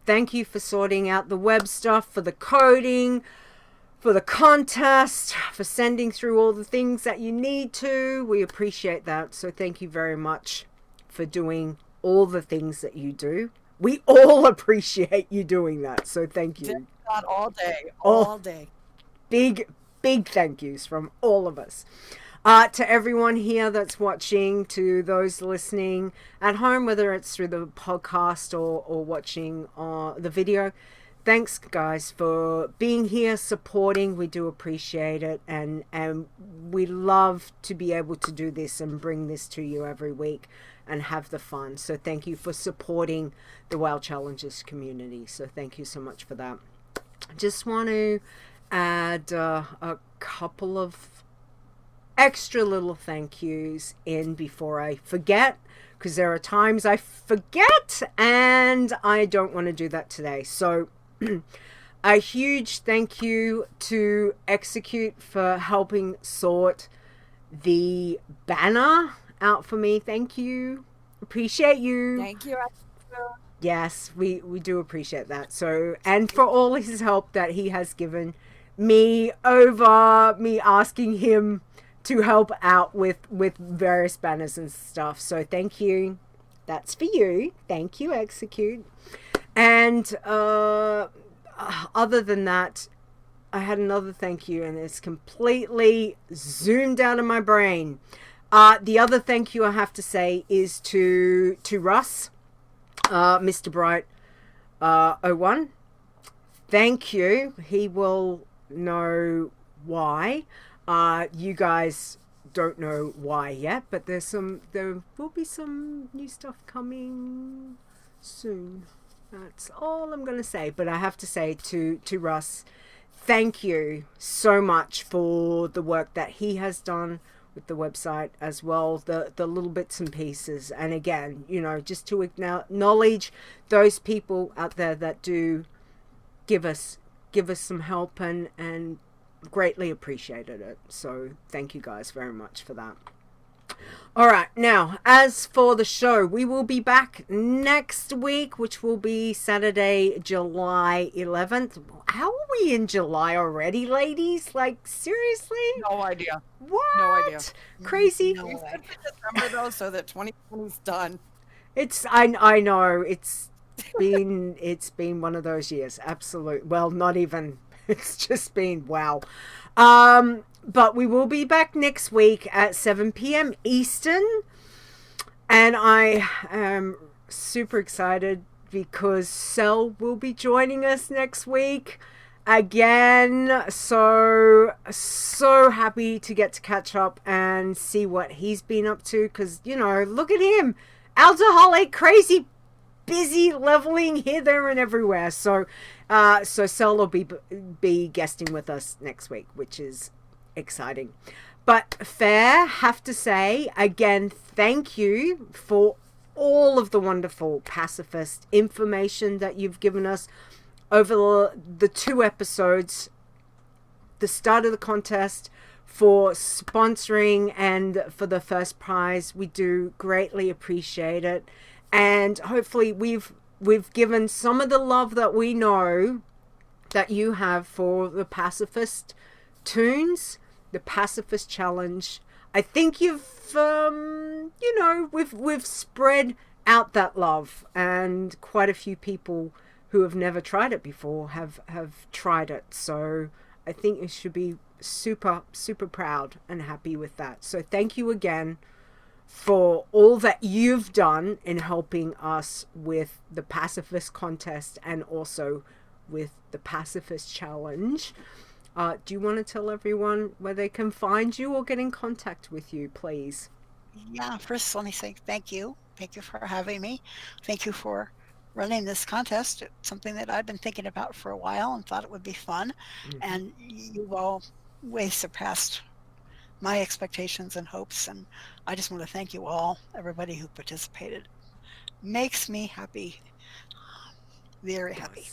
thank you for sorting out the web stuff, for the coding, for the contest, for sending through all the things that you need to. We appreciate that. So thank you very much for doing all the things that you do. We all appreciate you doing that. So thank you. Did that all day. All day. Big thank yous from all of us. To everyone here that's watching, to those listening at home, whether it's through the podcast or watching the video, thanks, guys, for being here, supporting. We do appreciate it, and we love to be able to do this and bring this to you every week and have the fun. So thank you for supporting the WoW Challenges community. So thank you so much for that. Just want to add a couple of extra little thank yous in before I forget, because there are times I forget and I don't want to do that today. So a huge thank you to Execute for helping sort the banner out for me. Thank you. Appreciate you. Thank you. Yes, we do appreciate that. So, and for all his help that he has given me over me asking him to help out with various banners and stuff. So thank you. That's for you. Thank you, Execute. And other than that, I had another thank you, and it's completely zoomed out of my brain. The other thank you I have to say is to Russ, Mr. Bright 01. Thank you. He will know why. You guys don't know why yet, but there will be some new stuff coming soon. That's all I'm gonna say. But I have to say to Russ, thank you so much for the work that he has done with the website as well, the little bits and pieces. And again, you know, just to acknowledge those people out there that do give us some help and greatly appreciated it. So thank you guys very much for that. All right, now as for the show, we will be back next week, which will be Saturday, July 11th. How are we in July already, ladies? Like, seriously? No idea. What? No idea. Crazy. We said December though, so that 2020's done. I know it's been one of those years. Absolute. Well, not even. It's just been wow. But we will be back next week at 7 p.m. Eastern. And I am super excited because Cell will be joining us next week again. So happy to get to catch up and see what he's been up to. Because, you know, look at him. Alcoholic, crazy, busy, leveling here, there, and everywhere. So Cell will be guesting with us next week, which is exciting. But Ferre, have to say again, thank you for all of the wonderful pacifist information that you've given us over the 2 episodes, the start of the contest, for sponsoring, and for the first prize. We do greatly appreciate it, and hopefully we've given some of the love that we know that you have for the pacifist tunes, the pacifist challenge. I think you've you know, we've spread out that love, and quite a few people who have never tried it before have tried it. So I think you should be super proud and happy with that. So thank you again for all that you've done in helping us with the pacifist contest and also with the pacifist challenge. Do you want to tell everyone where they can find you or get in contact with you, please? Yeah, first let me say thank you. Thank you for having me. Thank you for running this contest. It's something that I've been thinking about for a while and thought it would be fun. And you've all way surpassed my expectations and hopes. And I just want to thank you all, everybody who participated. Makes me happy. Very happy.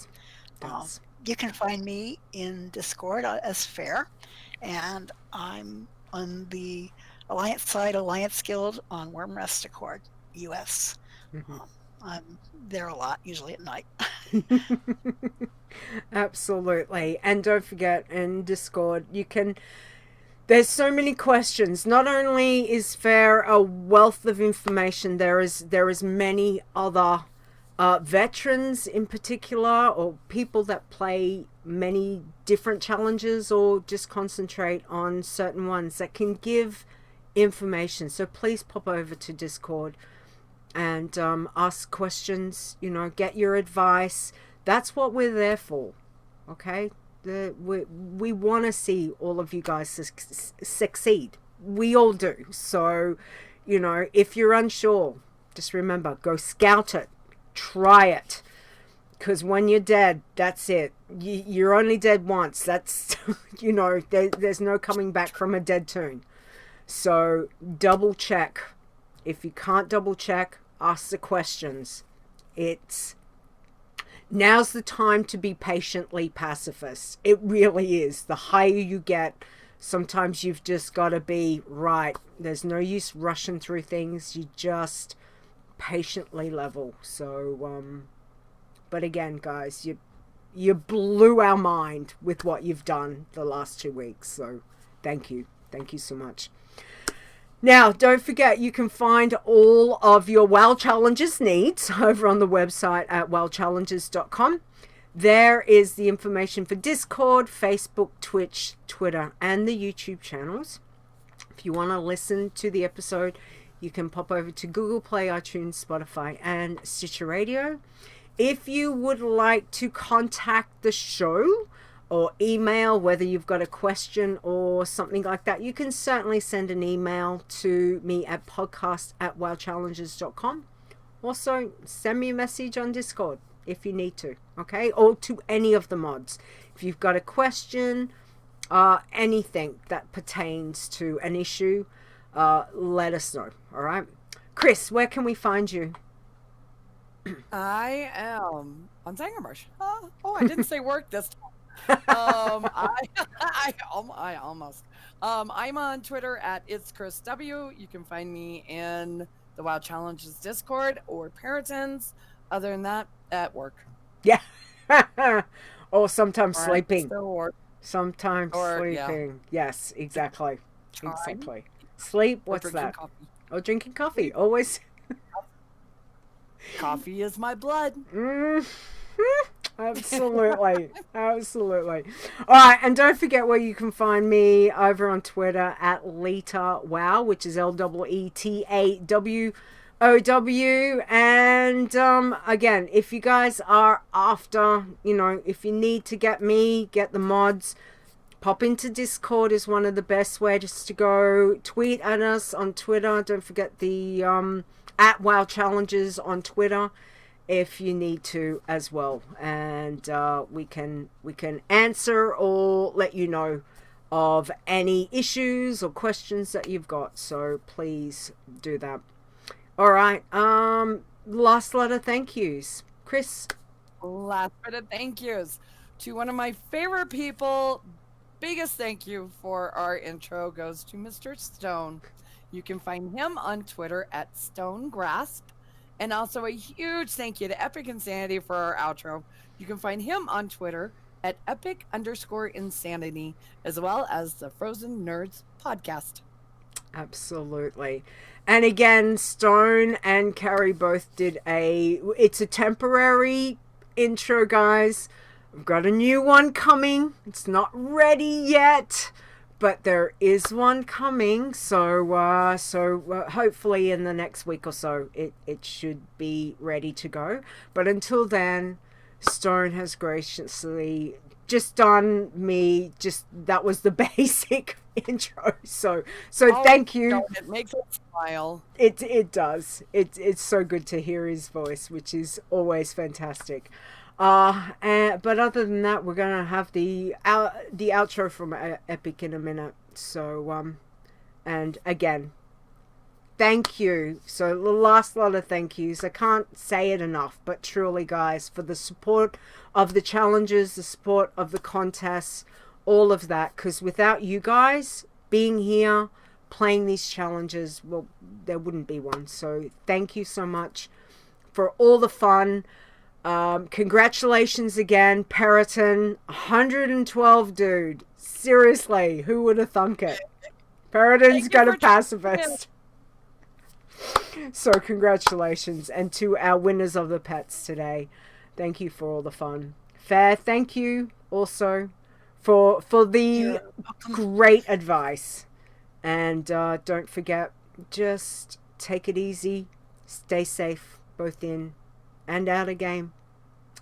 You can find me in Discord as Ferre, and I'm on the Alliance side, Alliance Guild on Wormrest Accord, US. I'm there a lot, usually at night. Absolutely. And don't forget, in Discord, there's so many questions. Not only is Ferre a wealth of information, there is many other veterans in particular, or people that play many different challenges or just concentrate on certain ones that can give information. So please pop over to Discord and ask questions, you know, get your advice. That's what we're there for. Okay, we want to see all of you guys succeed. We all do. So, you know, if you're unsure, just remember, go scout it. Try it, because when you're dead, that's it. You're only dead once. That's, you know, there's no coming back from a dead tune. So double check. If you can't double check, ask the questions. Now's the time to be patiently pacifist. It really is. The higher you get, sometimes you've just got to be right. There's no use rushing through things. You just patiently level. So But again, guys, you blew our mind with what you've done the last 2 weeks. So thank you. Thank you so much. Now, don't forget, you can find all of your WoW Challenges needs over on the website at wowchallenges.com. There is the information for Discord, Facebook, Twitch, Twitter, and the YouTube channels. If you want to listen to the episode, you can pop over to Google Play, iTunes, Spotify, and Stitcher Radio. If you would like to contact the show or email, whether you've got a question or something like that, you can certainly send an email to me at podcast@wowchallenges.com. Also, send me a message on Discord if you need to, okay? Or to any of the mods. If you've got a question, anything that pertains to an issue, let us know, all right? Chris, where can we find you? I am on Zangarmarsh. Oh, I didn't say work this time. I almost. I'm on Twitter at It's KhrysW. You can find me in the WoW Challenges Discord or Paratons. Other than that, at work. Yeah. Or sometimes Or sleeping. or Sometimes sleeping. Yeah. Yes, exactly. Exactly. Sleep, what's that? Coffee. Oh, drinking coffee. Always. Coffee is my blood. Absolutely. Absolutely. All right, and don't forget where you can find me over on Twitter at Leeta Wow, which is LEETAWOW. And again, if you guys are after, if you need to get the mods, pop into Discord is one of the best ways to go. Tweet at us on Twitter. Don't forget the at WoW Challenges on Twitter if you need to as well, and we can answer or let you know of any issues or questions that you've got, so please do that. All right, last lot of thank yous. Chris? Last bit of thank yous to one of my favorite people. Biggest thank you for our intro goes to Mr. Stone. You can find him on Twitter at StoneGrasp. And also a huge thank you to Epic Insanity for our outro. You can find him on Twitter at epic_insanity, as well as the Frozen Nerds podcast. Absolutely. And again, Stone and Carrie both did it's a temporary intro, guys. We've got a new one coming. It's not ready yet, but there is one coming, so hopefully in the next week or so it should be ready to go. But until then, Stone has graciously just done me, that was the basic intro. So thank you. It makes it smile. It does. It's so good to hear his voice, which is always fantastic. But other than that, we're gonna have the outro from Epic in a minute. So and again, thank you. So the last lot of thank yous. I can't say it enough, but truly, guys, for the support of the challenges, the support of the contests, all of that. Because without you guys being here playing these challenges, well, there wouldn't be one. So thank you so much for all the fun. Congratulations again, Periton. 112, dude. Seriously, who would have thunk it? Periton's got a pacifist. So congratulations. And to our winners of the pets today, thank you for all the fun. Ferre, thank you also for the great advice. And don't forget, just take it easy. Stay safe, both in and out of game.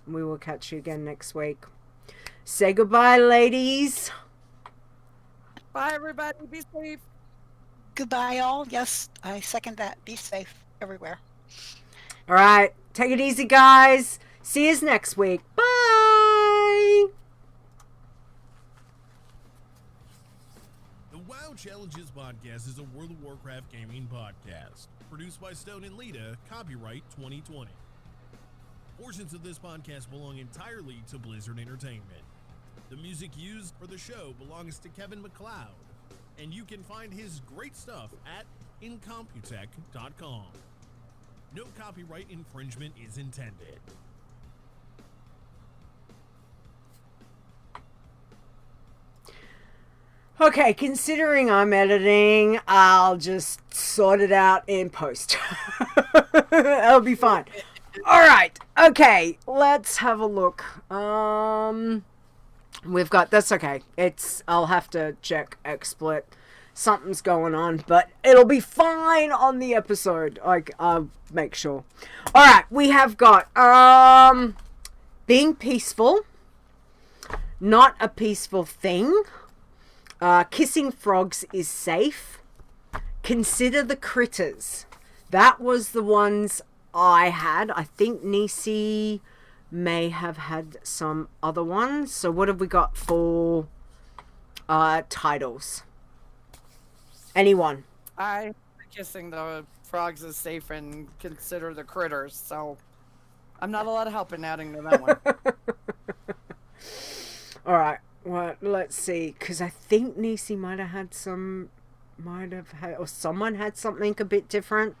We will catch you again next week. Say goodbye, ladies. Bye, everybody. Be safe. Goodbye, all. Yes, I second that. Be safe everywhere. All right. Take it easy, guys. See you next week. Bye. The WoW Challenges podcast is a World of Warcraft gaming podcast. Produced by Stone and Leeta. Copyright 2020. Portions of this podcast belong entirely to Blizzard Entertainment. The music used for the show belongs to Kevin MacLeod, and you can find his great stuff at incomputech.com. No copyright infringement is intended. Okay, considering I'm editing, I'll just sort it out in post. It'll be fine. All right. Okay, let's have a look. We've got, that's okay. I'll have to check XSplit. Something's going on, but it'll be fine on the episode. I'll make sure. All right, we have got being peaceful, not a peaceful thing. Kissing frogs is safe. Consider the critters. That was the ones I had. I think Nisey may have had some other ones. So what have we got for titles? Anyone? Kissing the frogs is safe and consider the critters. So I'm not a lot of help in adding to that one. All right. Well, let's see. Because I think Nisey might have had, or someone had something a bit different.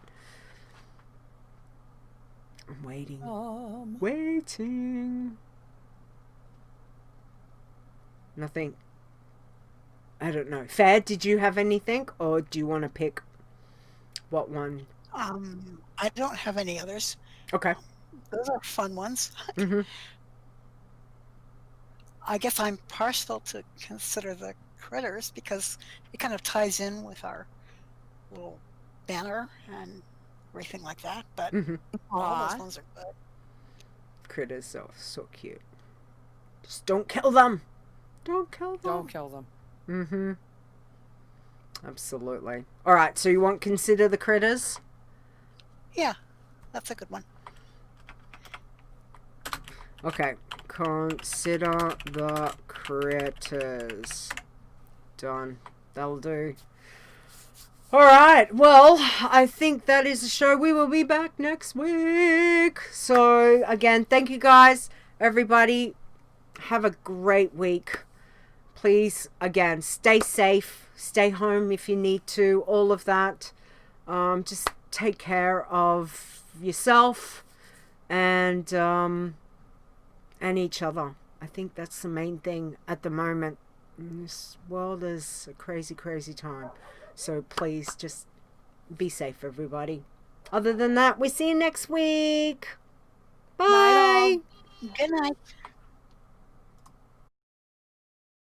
I'm waiting. Waiting. Nothing. I don't know. Ferre, did you have anything? Or do you want to pick what one? I don't have any others. Okay. Those are fun ones. Mm-hmm. I guess I'm partial to consider the critters because it kind of ties in with our little banner and everything like that. But all those ones are good. Critters are so cute. Just don't kill them. Don't kill them. Don't kill them. Mm-hmm. Absolutely. All right, so you want consider the critters? Yeah, that's a good one. Okay. Consider the critters. Done. That'll do. All right. Well, I think that is the show. We will be back next week. So, again, thank you guys. Everybody, have a great week. Please, again, stay safe. Stay home if you need to. All of that. Just take care of yourself and each other. I think that's the main thing at the moment. This world is a crazy, crazy time. So please just be safe, everybody. Other than that, we see you next week. Bye. Good night.